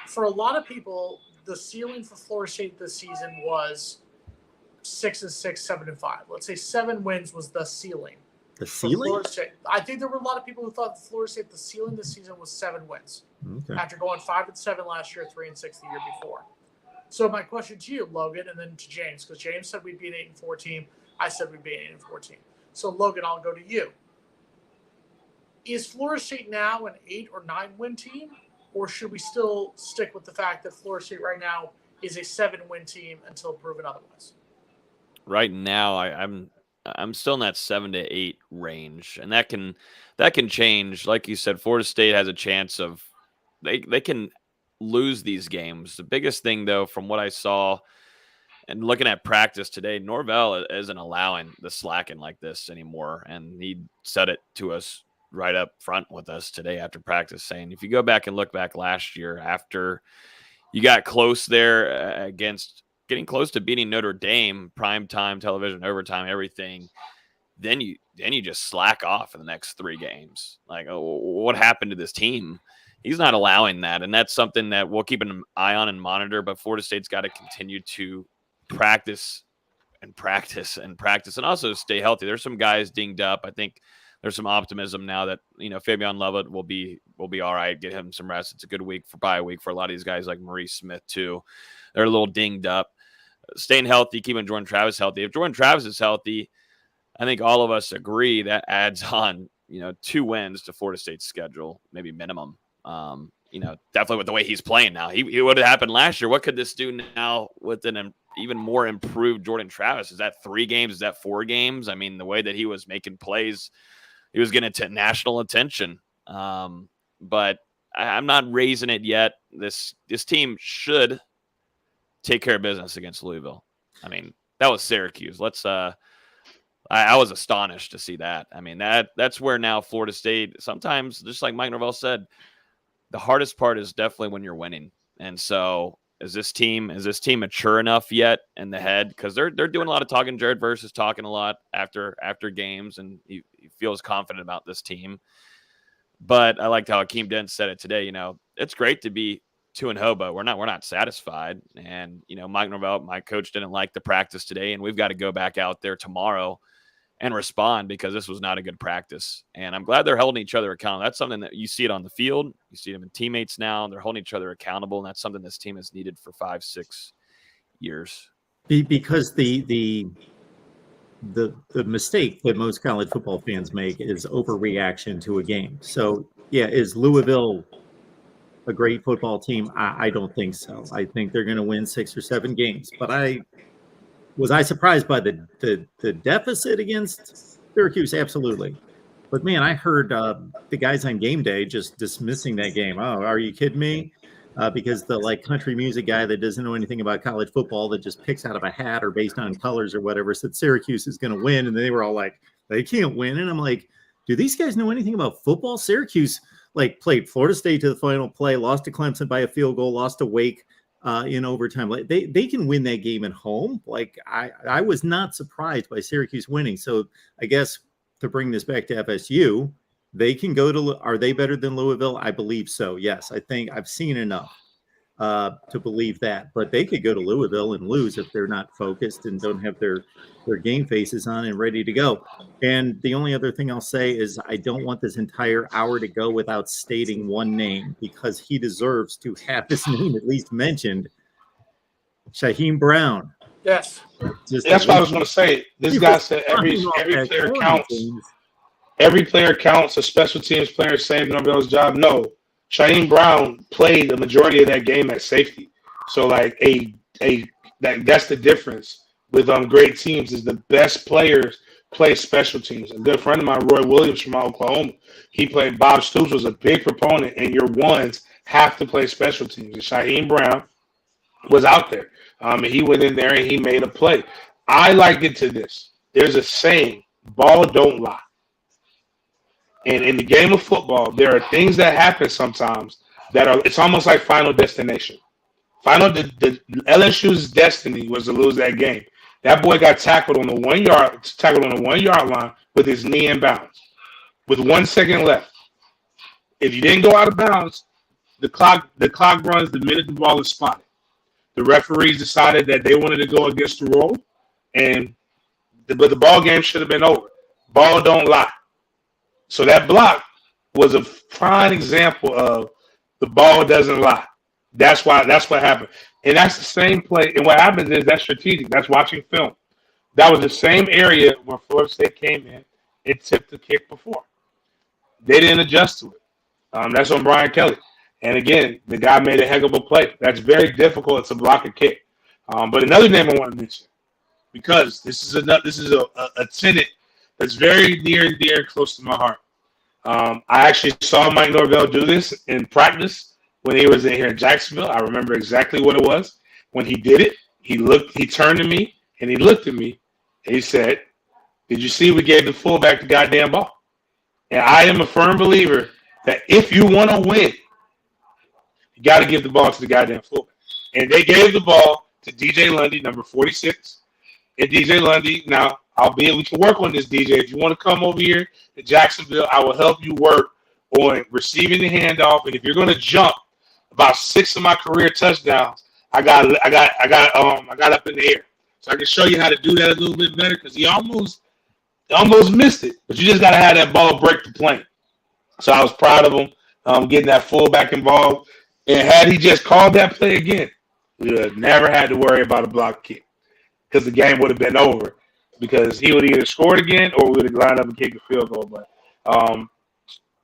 For a lot of people, the ceiling for Florida State this season was 6-6, 7-5. Let's say 7 wins was the ceiling. The ceiling? Florida State. I think there were a lot of people who thought Florida State, the ceiling this season was 7 wins. Okay. After going 5-7 last year, 3-6 the year before. So my question to you, Logan, and then to James, because James said we'd be an 8-4 team. I said we'd be an 8-4 team. So Logan, I'll go to you. Is Florida State now an 8 or 9 win team, or should we still stick with the fact that Florida State right now is a 7-win team until proven otherwise? Right now, I'm still in that 7 to 8 range, and that can change. Like you said, Florida State has a chance of they can lose these games. The biggest thing, though, from what I saw and looking at practice today, Norvell isn't allowing the slacking like this anymore, and he said it to us right up front with us today after practice, saying if you go back and look back last year after you got close there against getting close to beating Notre Dame, primetime television, overtime, everything, then you just slack off in the next 3 games. Like, what happened to this team? He's not allowing that, and that's something that we'll keep an eye on and monitor, but Florida State's got to continue to practice and also stay healthy. There's some guys dinged up. I think there's some optimism now that, Fabian Lovett will be all right. Get him some rest. It's a good week for bye week for a lot of these guys like Maurice Smith too. They're a little dinged up. Staying healthy, keeping Jordan Travis healthy. If Jordan Travis is healthy, I think all of us agree that adds on, 2 wins to Florida State's schedule, maybe minimum. Definitely with the way he's playing now. He would have happened last year. What could this do now with an even more improved Jordan Travis? Is that 3 games? Is that 4 games? I mean, the way that he was making plays, he was getting to national attention. But I'm not raising it yet. This team should take care of business against Louisville. I mean, that was Syracuse. I was astonished to see that. I mean, that's where now Florida State, sometimes, just like Mike Norvell said, the hardest part is definitely when you're winning. And so is this team mature enough yet in the head? Because they're doing a lot of talking. Jared Verse is talking a lot after games, and he feels confident about this team. But I liked how Akeem Dent said it today. It's great to be 2-0, but we're not satisfied. And Mike Norvell, my coach, didn't like the practice today, and we've got to go back out there tomorrow and respond, because this was not a good practice. And I'm glad they're holding each other accountable. That's something that you see it on the field. You see them in teammates now. They're holding each other accountable, and that's something this team has needed for 5-6 years. Because the mistake that most college football fans make is overreaction to a game. So, yeah, is Louisville a great football team? I don't think so. I think they're going to win 6 or 7 games. But was I surprised by the deficit against Syracuse? Absolutely. But, man, I heard the guys on game day just dismissing that game. Oh, are you kidding me? because the like country music guy that doesn't know anything about college football that just picks out of a hat or based on colors or whatever said Syracuse is going to win, and they were all like, they can't win, and I'm like, do these guys know anything about football? Syracuse like played Florida State to the final play, lost to Clemson by a field goal, lost to Wake in overtime. Like they can win that game at home. Like I was not surprised by Syracuse winning. So I guess to bring this back to FSU, they can go to. Are they better than Louisville? I believe so. Yes, I think I've seen enough to believe that. But they could go to Louisville and lose if they're not focused and don't have their game faces on and ready to go. And the only other thing I'll say is I don't want this entire hour to go without stating one name because he deserves to have his name at least mentioned. Shaheem Brown. Yes. That's what I was going to say. This guy said every player counts. Every player counts. A special teams player saved Norvell's job. No, Shaheem Brown played the majority of that game at safety. So like that's the difference with great teams is the best players play special teams. A good friend of mine, Roy Williams from Oklahoma, he played. Bob Stoops was a big proponent, and your ones have to play special teams. And Shaheem Brown was out there. And he went in there and he made a play. I like it to this. There's a saying, ball don't lie. And in the game of football, there are things that happen sometimes that are, it's almost like Final Destination. The LSU's destiny was to lose that game. That boy got tackled on the 1 yard line with his knee in bounds with 1 second left. If you didn't go out of bounds, the clock runs the minute the ball is spotted. The referees decided that they wanted to go against the rule, but the ball game should have been over. Ball don't lie. So that block was a prime example of the ball doesn't lie. That's what happened. And that's the same play. And what happens is that's strategic. That's watching film. That was the same area where Florida State came in and tipped the kick before. They didn't adjust to it. That's on Brian Kelly. And again, the guy made a heck of a play. That's very difficult to block a kick. But another name I want to mention, because this is a tenet that's very near and dear and close to my heart. I actually saw Mike Norvell do this in practice when he was in here in Jacksonville. I remember exactly what it was. When he did it, he turned to me and he looked at me and he said, "Did you see we gave the fullback the goddamn ball?" And I am a firm believer that if you want to win, you got to give the ball to the goddamn fullback. And they gave the ball to DJ Lundy, number 46. And DJ Lundy, now, albeit we can work on this, DJ. If you want to come over here to Jacksonville, I will help you work on receiving the handoff. And if you're going to jump, about 6 of my career touchdowns, I got up in the air. So I can show you how to do that a little bit better because he almost missed it. But you just got to have that ball break the plane. So I was proud of him getting that fullback involved. And had he just called that play again, we would have never had to worry about a block kick because the game would have been over because he would either scored again or we would have lined up and kicked a field goal. But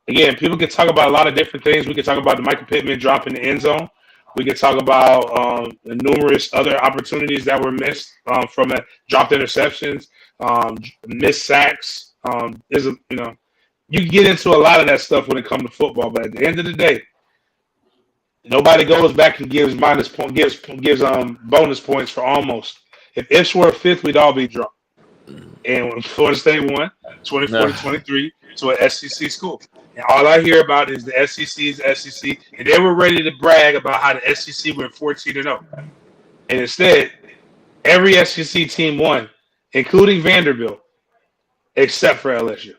again, people can talk about a lot of different things. We can talk about the Michael Pittman drop in the end zone. We can talk about the numerous other opportunities that were missed from dropped interceptions, missed sacks. You can get into a lot of that stuff when it comes to football, but at the end of the day, nobody goes back and gives bonus points for almost. If ifs were a fifth, we'd all be drunk. And when Florida State won 24-23 to an SEC school. And all I hear about is the SEC is SEC. And they were ready to brag about how the SEC went 14-0. And instead, every SEC team won, including Vanderbilt, except for LSU.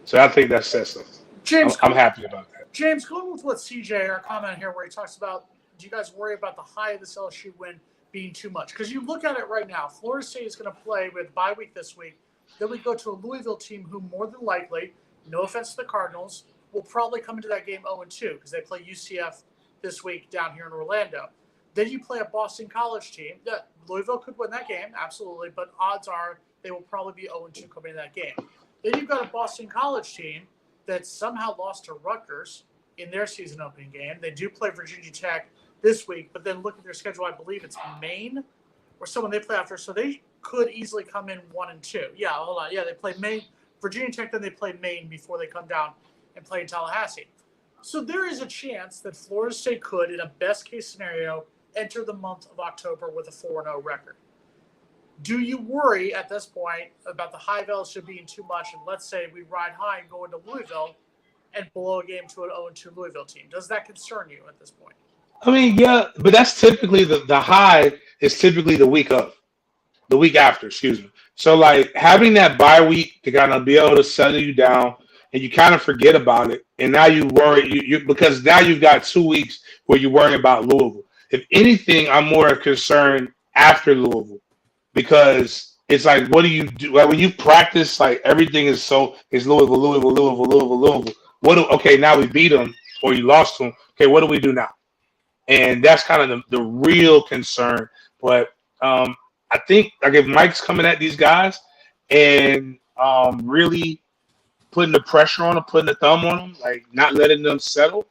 So I think that says something. James, I'm happy about that. James, going with what CJ, our comment here, where he talks about, do you guys worry about the high of this LSU win being too much? Because you look at it right now, Florida State is going to play with bye week this week. Then we go to a Louisville team who more than likely, no offense to the Cardinals, will probably come into that game 0-2 because they play UCF this week down here in Orlando. Then you play a Boston College team. Louisville could win that game, absolutely, but odds are they will probably be 0-2 coming into that game. Then you've got a Boston College team that somehow lost to Rutgers in their season opening game. They do play Virginia Tech this week, but then look at their schedule. I believe it's Maine or someone they play after. So they could easily come in 1-2. Yeah, hold on. Yeah, they play Maine, Virginia Tech, then they play Maine before they come down and play in Tallahassee. So there is a chance that Florida State could, in a best-case scenario, enter the month of October with a 4-0 record. Do you worry at this point about the high value being too much? And let's say we ride high and go into Louisville and blow a game to an 0-2 Louisville team. Does that concern you at this point? I mean, yeah, but that's typically the high is typically the week after, excuse me. So like having that bye week to kind of be able to settle you down and you kind of forget about it. And now you worry you because now you've got 2 weeks where you worry about Louisville. If anything, I'm more concerned after Louisville because it's like, what do you do? Like when you practice, like everything is Louisville, Louisville, Louisville, Louisville, Louisville. Okay, now we beat them or you lost them. Okay, what do we do now? And that's kind of the real concern. But I think like if Mike's coming at these guys and really putting the pressure on them, putting the thumb on them, like not letting them settle.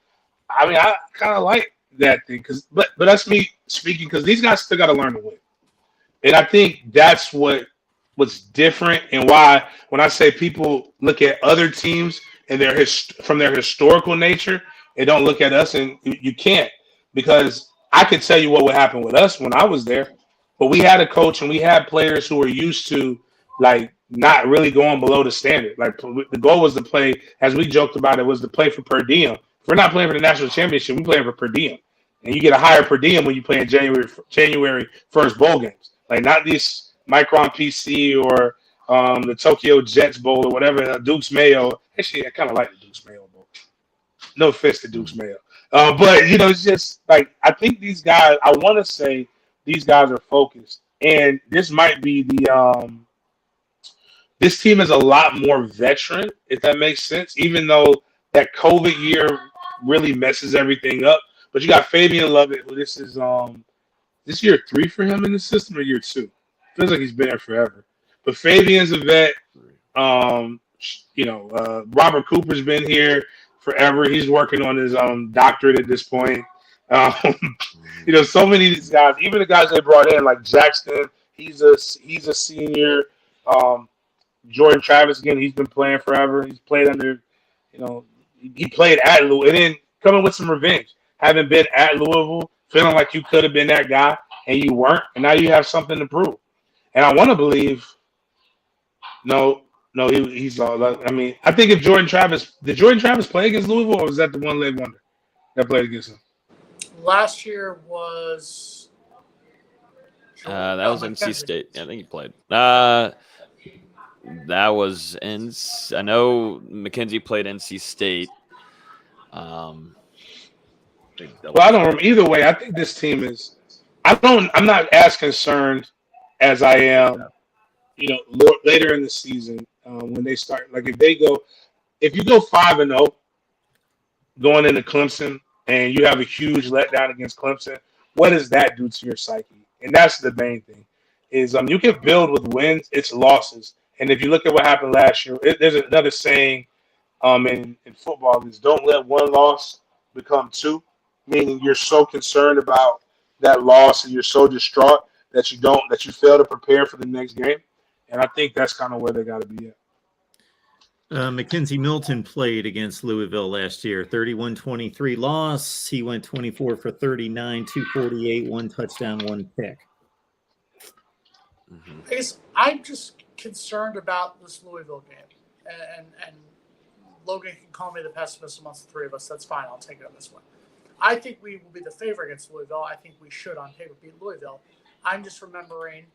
I mean, I kind of like that thing but that's me speaking because these guys still got to learn to win, and I think that's what's different and why when I say people look at other teams and from their historical nature and don't look at us, and you can't because I could tell you what would happen with us when I was there. But we had a coach and we had players who were used to like not really going below the standard. Like the goal was to play, as we joked about it, was to play for per diem. If we're not playing for the national championship, we're playing for per diem. And you get a higher per diem when you play in January 1st bowl games. Like not these Micron PC or the Tokyo Jets Bowl or whatever, Duke's Mayo. Actually, I kind of like the Duke's Mayo Bowl. No offense to Duke's Mayo. But, it's just like I think these guys, I want to say, these guys are focused, and this might be this team is a lot more veteran, if that makes sense, even though that COVID year really messes everything up. But you got Fabian Lovett, who this is this year 3 for him in the system or year 2? Feels like he's been there forever. But Fabian's a vet. Robert Cooper's been here forever. He's working on his doctorate at this point. So many of these guys, even the guys they brought in, like Jackson, he's a senior. Jordan Travis, again, he's been playing forever. He's played under, he played at Louisville, and then coming with some revenge. Having been at Louisville, feeling like you could have been that guy, and you weren't, and now you have something to prove. And I want to believe, he's all. I mean, I think if did Jordan Travis play against Louisville, or was that the one-leg wonder that played against him? Last year was that was NC State. I think he played. That was I know McKenzie played NC State. Well, I don't remember. Either way, I think this team is. I'm not as concerned as I am. Later in the season when they start. Like if you go 5-0, going into Clemson. And you have a huge letdown against Clemson, what does that do to your psyche? And that's the main thing, is you can build with wins, it's losses. And if you look at what happened last year, there's another saying in football is don't let one loss become 2, meaning you're so concerned about that loss and you're so distraught that you fail to prepare for the next game. And I think that's kind of where they got to be at. Mackenzie Milton played against Louisville last year. 31-23 loss. He went 24 for 39, 248, 1 touchdown, 1 pick. I guess I'm just concerned about this Louisville game. And Logan can call me the pessimist amongst the three of us. That's fine. I'll take it on this one. I think we will be the favorite against Louisville. I think we should, on paper, beat Louisville. I'm just remembering,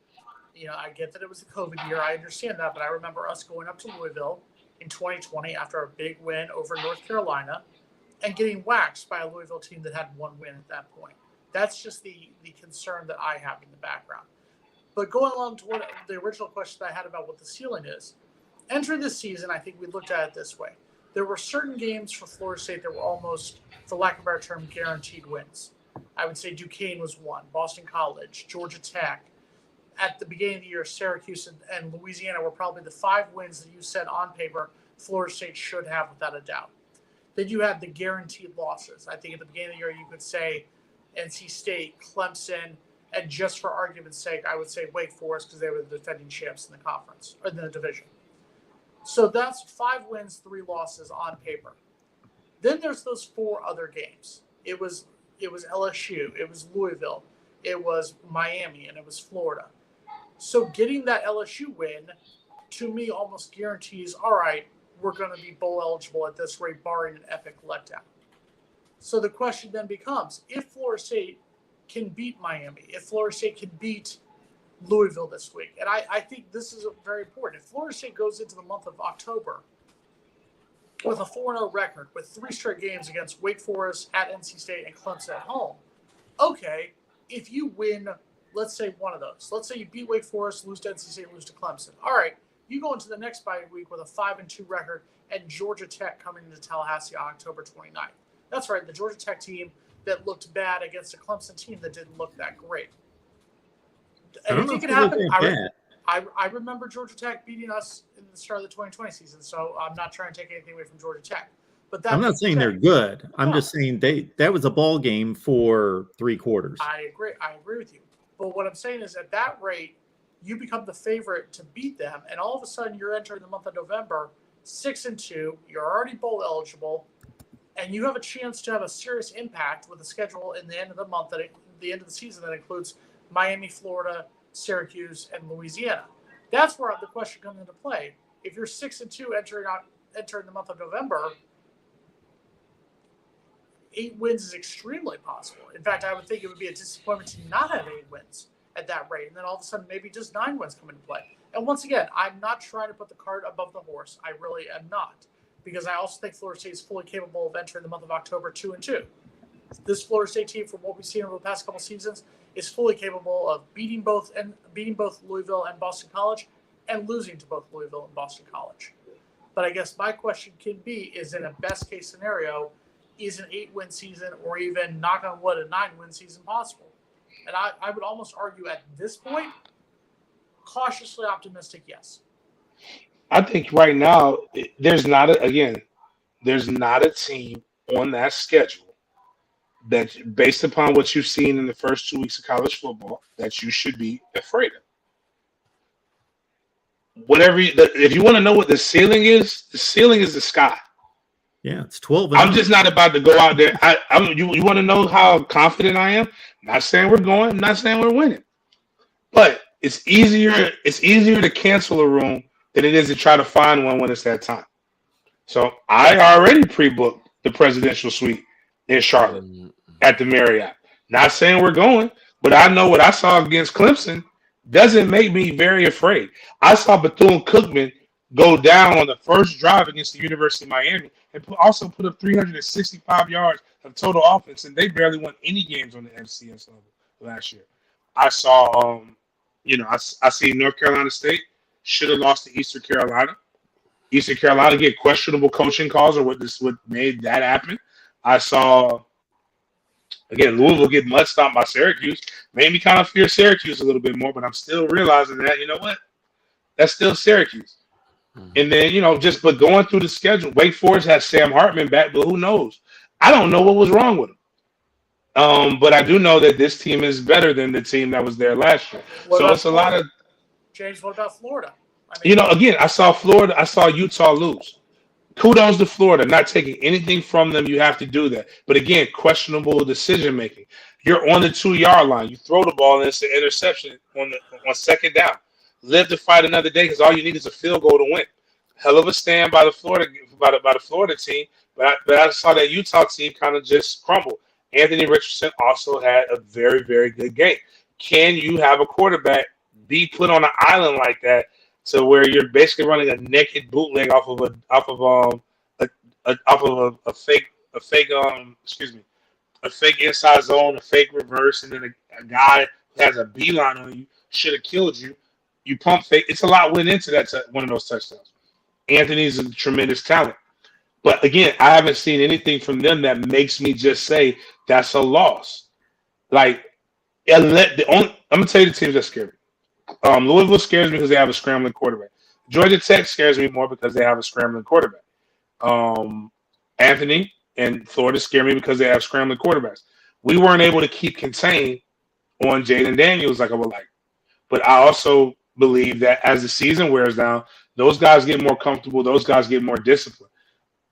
I get that it was the COVID year. I understand that. But I remember us going up to Louisville in 2020 after a big win over North Carolina and getting waxed by a Louisville team that had 1 win at that point. That's just the concern that I have in the background. But going along to what the original question that I had about what the ceiling is, entering this season, I think we looked at it this way. There were certain games for Florida State that were almost, for lack of a better term, guaranteed wins. I would say Duquesne was one, Boston College, Georgia Tech. At the beginning of the year, Syracuse and Louisiana were probably the 5 wins that you said on paper Florida State should have without a doubt. Then you had the guaranteed losses. I think at the beginning of the year, you could say NC State, Clemson, and just for argument's sake, I would say Wake Forest because they were the defending champs in the conference or in the division. So that's 5 wins, 3 losses on paper. Then there's those 4 other games. It was LSU, it was Louisville, it was Miami, and it was Florida. So getting that LSU win, to me, almost guarantees, all right, we're going to be bowl eligible at this rate, barring an epic letdown. So the question then becomes, if Florida State can beat Miami, if Florida State can beat Louisville this week, and I think this is very important. If Florida State goes into the month of October with a 4-0 record, with 3 straight games against Wake Forest, at NC State, and Clemson at home, okay, if you win, let's say one of those. Let's say you beat Wake Forest, lose to NC State, lose to Clemson. All right, you go into the next bye week with a 5-2 record and Georgia Tech coming into Tallahassee on October 29th. That's right, the Georgia Tech team that looked bad against a Clemson team that didn't look that great. Anything can happen. I remember Georgia Tech beating us in the start of the 2020 season, so I'm not trying to take anything away from Georgia Tech. But I'm not saying they're good. I'm just saying that was a ball game for 3 quarters. I agree with you. But what I'm saying is, at that rate, you become the favorite to beat them, and all of a sudden you're entering the month of November 6-2. You're already bowl eligible, and you have a chance to have a serious impact with the schedule in the end of the month, the end of the season that includes Miami, Florida, Syracuse, and Louisiana. That's where the question comes into play. If you're 6-2 entering the month of November, 8 wins is extremely possible. In fact, I would think it would be a disappointment to not have 8 wins at that rate, and then all of a sudden maybe just 9 wins come into play. And once again, I'm not trying to put the cart above the horse. I really am not, because I also think Florida State is fully capable of entering the month of October 2-2. This Florida State team, from what we've seen over the past couple seasons, is fully capable of beating both Louisville and Boston College, and losing to both Louisville and Boston College. But I guess my question can be: is in a best case scenario, is an 8-win season, or even, knock on wood, a 9-win season possible? And I would almost argue at this point, cautiously optimistic, yes. I think right now there's not a team on that schedule that, based upon what you've seen in the first 2 weeks of college football, that you should be afraid of. If you want to know what the ceiling is the sky. Yeah, it's 12. I'm just not about to go out there. You want to know how confident I am? I'm not saying we're going. I'm not saying we're winning. But it's easier to cancel a room than it is to try to find one when it's that time. So I already pre-booked the presidential suite in Charlotte at the Marriott. Not saying we're going, but I know what I saw against Clemson doesn't make me very afraid. I saw Bethune-Cookman go down on the first drive against the University of Miami and also put up 365 yards of total offense, and they barely won any games on the FCS level last year. I saw, I see North Carolina State should have lost to Eastern Carolina. Eastern Carolina get questionable coaching calls, or what made that happen. I saw, again, Louisville get mud stomped by Syracuse. Made me kind of fear Syracuse a little bit more, but I'm still realizing that, you know what? That's still Syracuse. And then, but going through the schedule, Wake Forest has Sam Hartman back, but who knows? I don't know what was wrong with him. But I do know that this team is better than the team that was there last year. So it's a lot of. James, what about Florida? Again, I saw Florida. I saw Utah lose. Kudos to Florida, not taking anything from them. You have to do that. But again, questionable decision making. You're on the 2-yard line. You throw the ball and it's an interception on second down. Live to fight another day, because all you need is a field goal to win. Hell of a stand by the Florida team, but I saw that Utah team kind of just crumble. Anthony Richardson also had a very, very good game. Can you have a quarterback be put on an island like that, to where you're basically running a naked bootleg off of a fake inside zone, a fake reverse, and then a guy who has a beeline on you should have killed you. You pump fake. It's a lot went into that one of those touchdowns. Anthony's a tremendous talent. But again, I haven't seen anything from them that makes me just say that's a loss. Like, I'm going to tell you the teams that scare me. Louisville scares me because they have a scrambling quarterback. Georgia Tech scares me more because they have a scrambling quarterback. Anthony and Florida scare me because they have scrambling quarterbacks. We weren't able to keep contained on Jaden Daniels like I would like. But I also believe that as the season wears down, those guys get more comfortable. Those guys get more disciplined.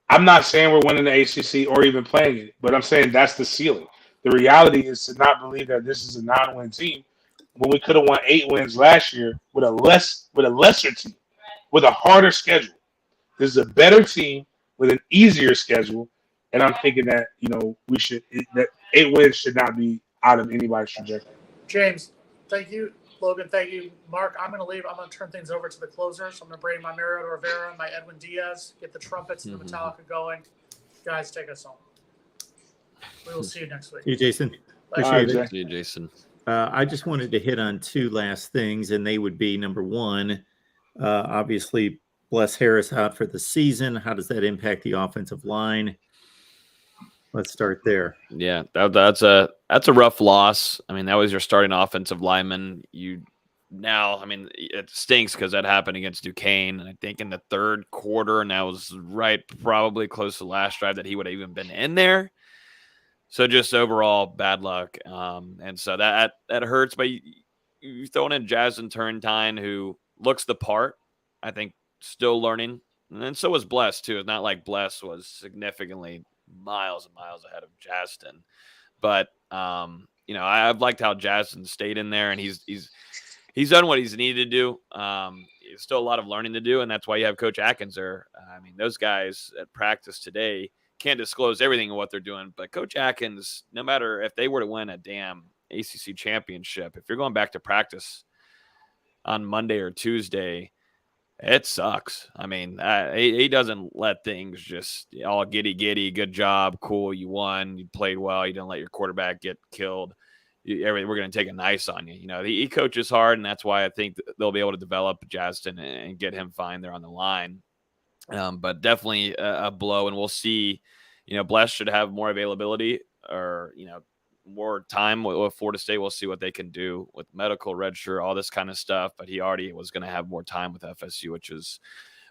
I'm not saying we're winning the ACC or even playing it, but I'm saying that's the ceiling. The reality is to not believe that this is a 9-win team when we could have won 8 wins last year with a lesser team, with a harder schedule. This is a better team with an easier schedule, and I'm thinking that that 8 wins should not be out of anybody's trajectory. James, thank you. Logan, thank you. Mark, I'm going to leave. I'm going to turn things over to the closers. I'm going to bring my Mariota Rivera and my Edwin Diaz, get the trumpets and the Metallica going. Guys, take us home. We will see you next week. See you, Jason. Appreciate Appreciate it. See you, Jason. I just wanted to hit on 2 last things, and they would be, number one, obviously, Bless Harris out for the season. How does that impact the offensive line? Let's start there. Yeah, that's a rough loss. I mean, that was your starting offensive lineman. It stinks because that happened against Duquesne, and I think in the third quarter, and that was probably close to the last drive that he would have even been in there. So just overall bad luck, and so that hurts. But you're throwing in Jasmine Turrentine, who looks the part. I think still learning, and then so was Bless too. It's not like Bless was significantly miles and miles ahead of Jastin, but I've liked how Jastin stayed in there, and he's done what he's needed to do. There's still a lot of learning to do, and that's why you have Coach Atkins there. I mean, those guys at practice today can't disclose everything of what they're doing, but Coach Atkins, no matter if they were to win a damn ACC championship, if you're going back to practice on Monday or Tuesday, it sucks. I mean, he doesn't let things just all giddy, good job, cool, you won, you played well, you didn't let your quarterback get killed. We're going to take a nice on you. He coaches hard, and that's why I think they'll be able to develop Jastin and get him fine there on the line. But definitely a blow, and we'll see. Bless should have more availability or, more time with Florida State. We'll see what they can do with medical redshirt, all this kind of stuff. But he already was going to have more time with FSU, which is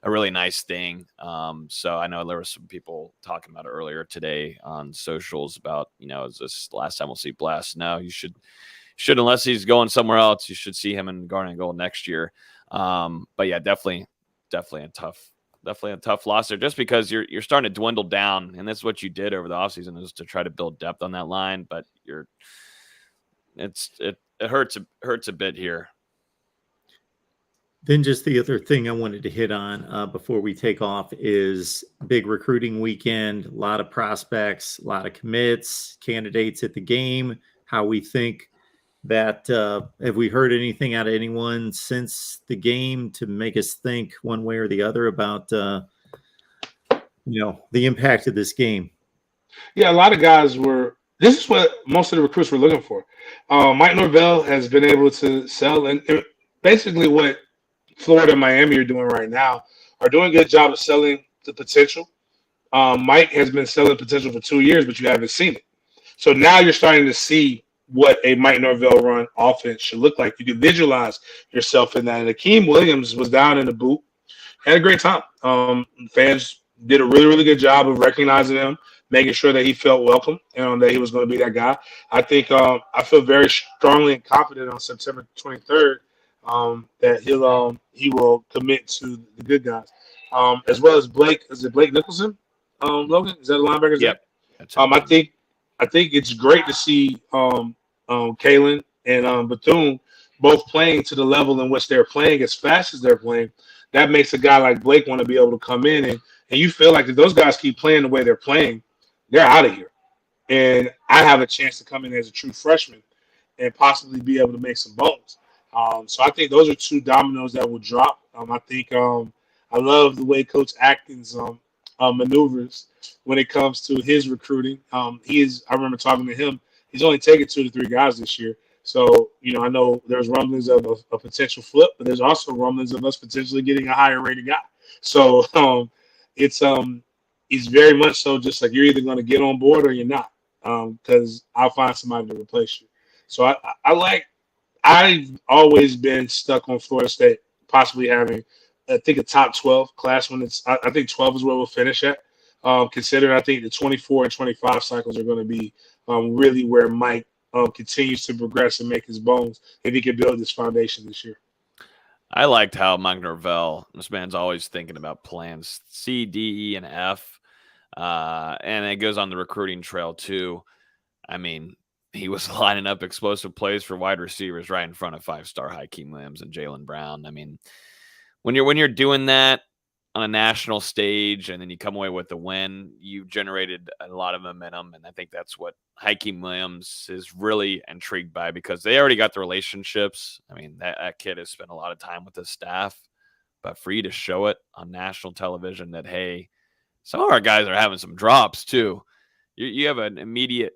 a really nice thing. So I know there were some people talking about it earlier today on socials about, is this last time we'll see Bless? No, you should unless he's going somewhere else, you should see him in Garnet Gold next year. But yeah, definitely a tough loss there, just because you're starting to dwindle down, and that's what you did over the offseason, is to try to build depth on that line. But it hurts a bit here. Then just the other thing I wanted to hit on before we take off is big recruiting weekend, a lot of prospects, a lot of commits, candidates at the game. How we think that have we heard anything out of anyone since the game to make us think one way or the other about the impact of this game? Yeah, a lot of guys were. This is what most of the recruits were looking for. Mike Norvell has been able to sell, and basically what Florida and Miami are doing right now are doing a good job of selling the potential. Mike has been selling potential for 2 years, but you haven't seen it. So now you're starting to see what a Mike Norvell run offense should look like. You can visualize yourself in that. And Akeem Williams was down in the booth, had a great time. Fans did a really, really good job of recognizing him, making sure that he felt welcome and that he was going to be that guy. I think I feel very strongly and confident on September 23rd that he will commit to the good guys, as well as Blake. Is it Blake Nicholson? Logan, is that a linebacker? Yep. I think it's great to see Kalen and Bethune both playing to the level in which they're playing as fast as they're playing. That makes a guy like Blake want to be able to come in, and you feel like if those guys keep playing the way they're playing, they're out of here. And I have a chance to come in as a true freshman and possibly be able to make some bones. So I think those are 2 dominoes that will drop. I think I love the way Coach Atkins maneuvers when it comes to his recruiting. I remember talking to him. He's only taken 2 to 3 guys this year. So, I know there's rumblings of a potential flip, but there's also rumblings of us potentially getting a higher rated guy. So it's very much so just like you're either going to get on board or you're not, because I'll find somebody to replace you. So I've always been stuck on Florida State possibly having, I think, a top 12 class when I think 12 is where we'll finish at. Considering I think the 24 and 25 cycles are going to be really where Mike continues to progress and make his bones if he can build this foundation this year. I liked how Mike Norvell, this man's always thinking about plans C, D, E, and F. And it goes on the recruiting trail too. I mean, he was lining up explosive plays for wide receivers right in front of 5-star Hakeem Williams and Jalen Brown. I mean, when you're doing that on a national stage and then you come away with the win, you generated a lot of momentum. And I think that's what Hakeem Williams is really intrigued by, because they already got the relationships. I mean, that kid has spent a lot of time with his staff, but for you to show it on national television that, hey, some of our guys are having some drops too. You have immediate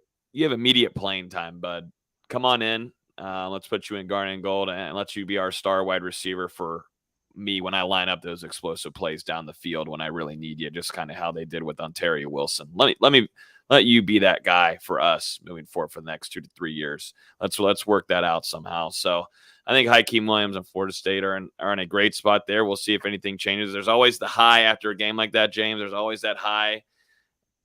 playing time, bud. Come on in. Let's put you in garnet and gold and let you be our star wide receiver for me when I line up those explosive plays down the field when I really need you, just kind of how they did with Ontario Wilson. Let you be that guy for us moving forward for the next 2 to 3 years. Let's work that out somehow. So I think Hakeem Williams and Florida State are in a great spot there. We'll see if anything changes. There's always the high after a game like that, James. There's always that high,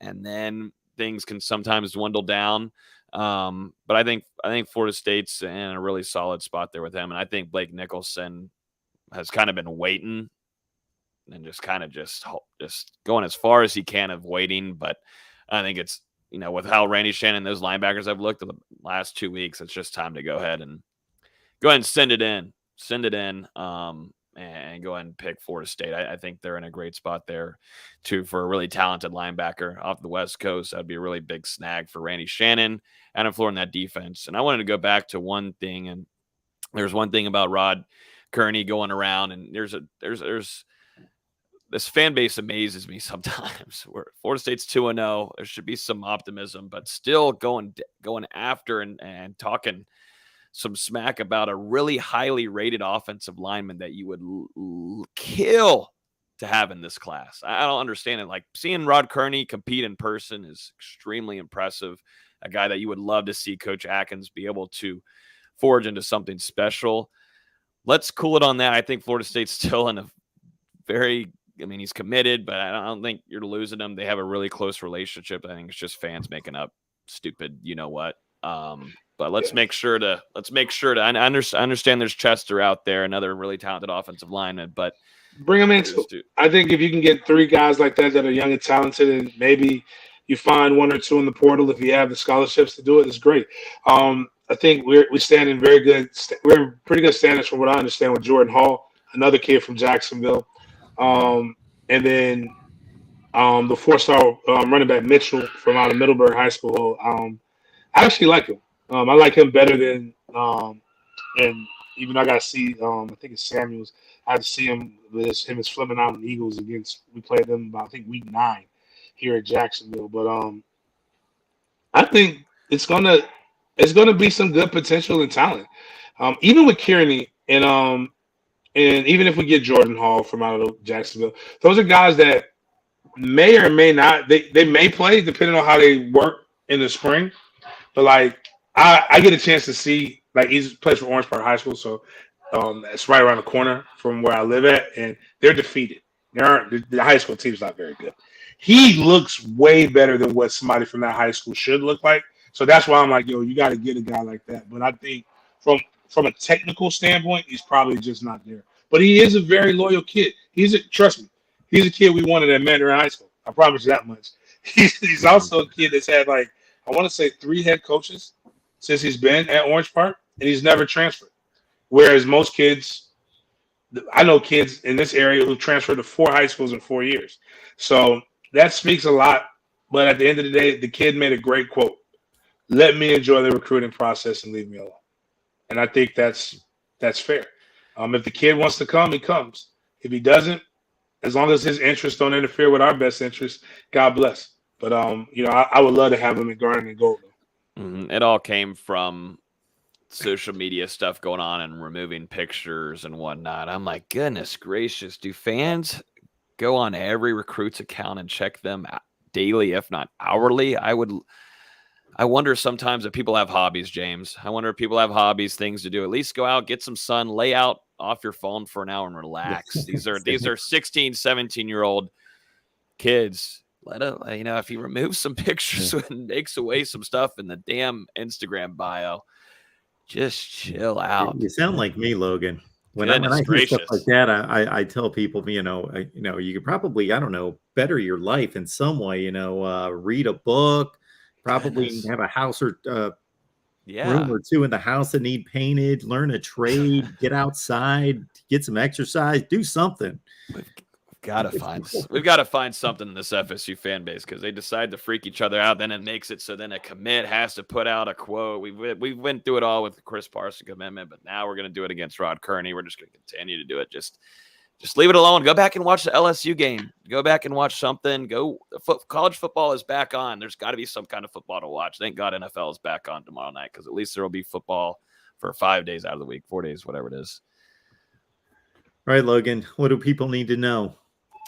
and then things can sometimes dwindle down. But I think Florida State's in a really solid spot there with him, and I think Blake Nicholson has kind of been waiting and just going as far as he can of waiting. But I think it's, with how Randy Shannon, those linebackers I've looked at the last 2 weeks, it's just time to go ahead and send it in, and go ahead and pick Florida State. I think they're in a great spot there too for a really talented linebacker off the West Coast. That'd be a really big snag for Randy Shannon and Florida in that defense. And I wanted to go back to one thing, and there's one thing about Rod Kearney going around, and there's this fan base amazes me sometimes. Where Florida State's 2-0, there should be some optimism, but still going after and talking some smack about a really highly rated offensive lineman that you would kill to have in this class. I don't understand it. Like, seeing Rod Kearney compete in person is extremely impressive. A guy that you would love to see Coach Atkins be able to forge into something special. Let's cool it on that. I think Florida State's still in a he's committed, but I don't think you're losing him. They have a really close relationship. I think it's just fans making up stupid, what. But let's make sure to I understand there's Chester out there, another really talented offensive lineman, but bring them in. I think if you can get 3 guys like that are young and talented, and maybe you find 1 or 2 in the portal if you have the scholarships to do it, it's great. I think we stand in we're pretty good standards from what I understand with Jordan Hall, another kid from Jacksonville. And then the 4-star running back Mitchell from out of Middleburg High School. I actually like him. I like him better than and even though I got to see I think it's Samuels. I had to see him as Fleming Island Eagles we played them about, I think, week 9 here at Jacksonville. But I think it's gonna be some good potential and talent. Even with Kearney and even if we get Jordan Hall from out of Jacksonville, those are guys that may or may not, they may play depending on how they work in the spring. But like, I get a chance to see, like, he plays for Orange Park High School, so it's right around the corner from where I live at, and they're defeated. The high school team's not very good. He looks way better than what somebody from that high school should look like. So that's why I'm like, you got to get a guy like that. But I think from a technical standpoint, he's probably just not there. But he is a very loyal kid. Trust me, he's a kid we wanted at Mandarin High School. I promise you that much. He's also a kid that's had, like, I want to say 3 head coaches since he's been at Orange Park, and he's never transferred. Whereas most kids, I know kids in this area who transferred to 4 high schools in 4 years. So that speaks a lot. But at the end of the day, the kid made a great quote. Let me enjoy the recruiting process and leave me alone. And I think that's fair. If the kid wants to come, he comes. If he doesn't, as long as his interests don't interfere with our best interests, God bless. But I would love to have him in garnet and gold. It all came from social media stuff going on and removing pictures and whatnot. I'm like, goodness gracious, do fans go on every recruit's account and check them daily, if not hourly? I wonder sometimes if people have hobbies, James. I wonder if people have hobbies, things to do. At least go out, get some sun, lay out off your phone for an hour and relax. These are 16, 17-year-old kids. If he removes some pictures and takes away some stuff in the damn Instagram bio, just chill out. You sound like me, Logan. When I Goodness hear stuff gracious. like that, I tell people, you could probably, I don't know, better your life in some way, read a book, probably Goodness. have a house or Yeah. room or two in the house that need painted, learn a trade, get outside, get some exercise, do something. We've got to find something in this FSU fan base, because they decide to freak each other out. Then it makes it so then a commit has to put out a quote. We went through it all with the Chris Parson commitment, but now we're going to do it against Rod Kearney. We're just going to continue to do it. Just leave it alone. Go back and watch the LSU game. Go back and watch something. College football is back on. There's got to be some kind of football to watch. Thank God NFL is back on tomorrow night, because at least there will be football for 5 days out of the week, 4 days, whatever it is. All right, Logan, what do people need to know?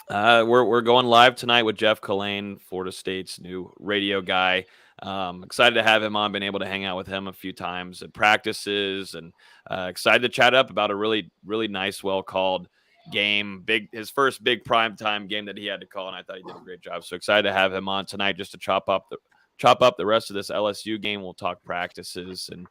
We're going live tonight with Jeff Cullen, Florida State's new radio guy. Excited to have him on. Been able to hang out with him a few times at practices, and excited to chat up about a really, really nice, well called game. His first big primetime game that he had to call, and I thought he did a great job. So excited to have him on tonight, just to chop up the rest of this LSU game. We'll talk practices and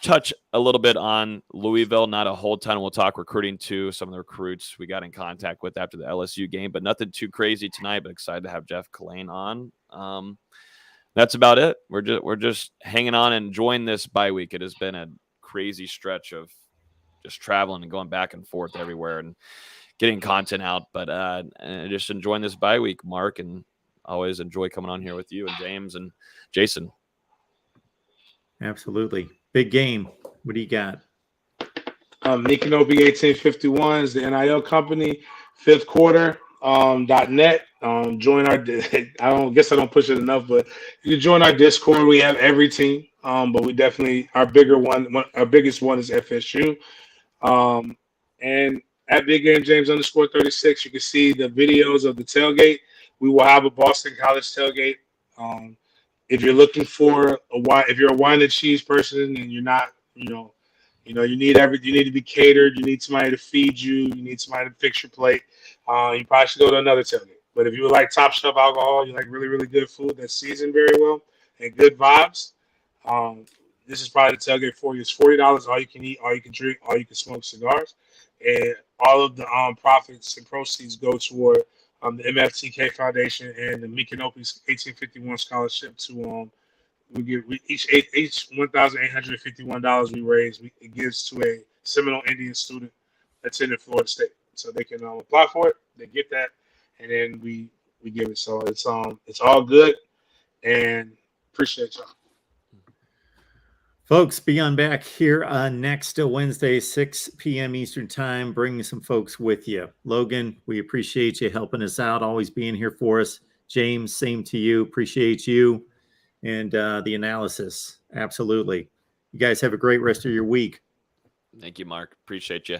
touch a little bit on Louisville, not a whole ton. We'll talk recruiting too, some of the recruits we got in contact with after the LSU game, but nothing too crazy tonight. But excited to have Jeff Cullen on. That's about it. We're just hanging on and enjoying this bye week. It has been a crazy stretch of just traveling and going back and forth everywhere and getting content out, but just enjoying this bye week, Mark, and always enjoy coming on here with you and James and Jason. Absolutely. Big game. What do you got? Nikinobi 1851 is the NIL company. Fifth quarter .net. Join our. I don't push it enough, but you can join our Discord. We have every team, but we definitely our biggest one is FSU. And at Big Game James _36, you can see the videos of the tailgate. We will have a Boston College tailgate. If you're looking for if you're a wine and cheese person and you're not, you need to be catered. You need somebody to feed you. You need somebody to fix your plate. You probably should go to another tailgate. But if you like top shelf alcohol, you like really, really good food that's seasoned very well and good vibes, this is probably the tailgate for you. It's $40. All you can eat, all you can drink, all you can smoke cigars, and all of the profits and proceeds go toward the MFTK Foundation and the Mikinopi's 1851 scholarship to each $1,851 we raise, it gives to a Seminole Indian student that's in Florida State, so they can apply for it. They get that, and then we give it. So it's all good, and appreciate y'all. Folks, be on back here next Wednesday, 6 p.m. Eastern Time. Bring some folks with you. Logan, we appreciate you helping us out, always being here for us. James, same to you. Appreciate you and the analysis. Absolutely. You guys have a great rest of your week. Thank you, Mark. Appreciate you.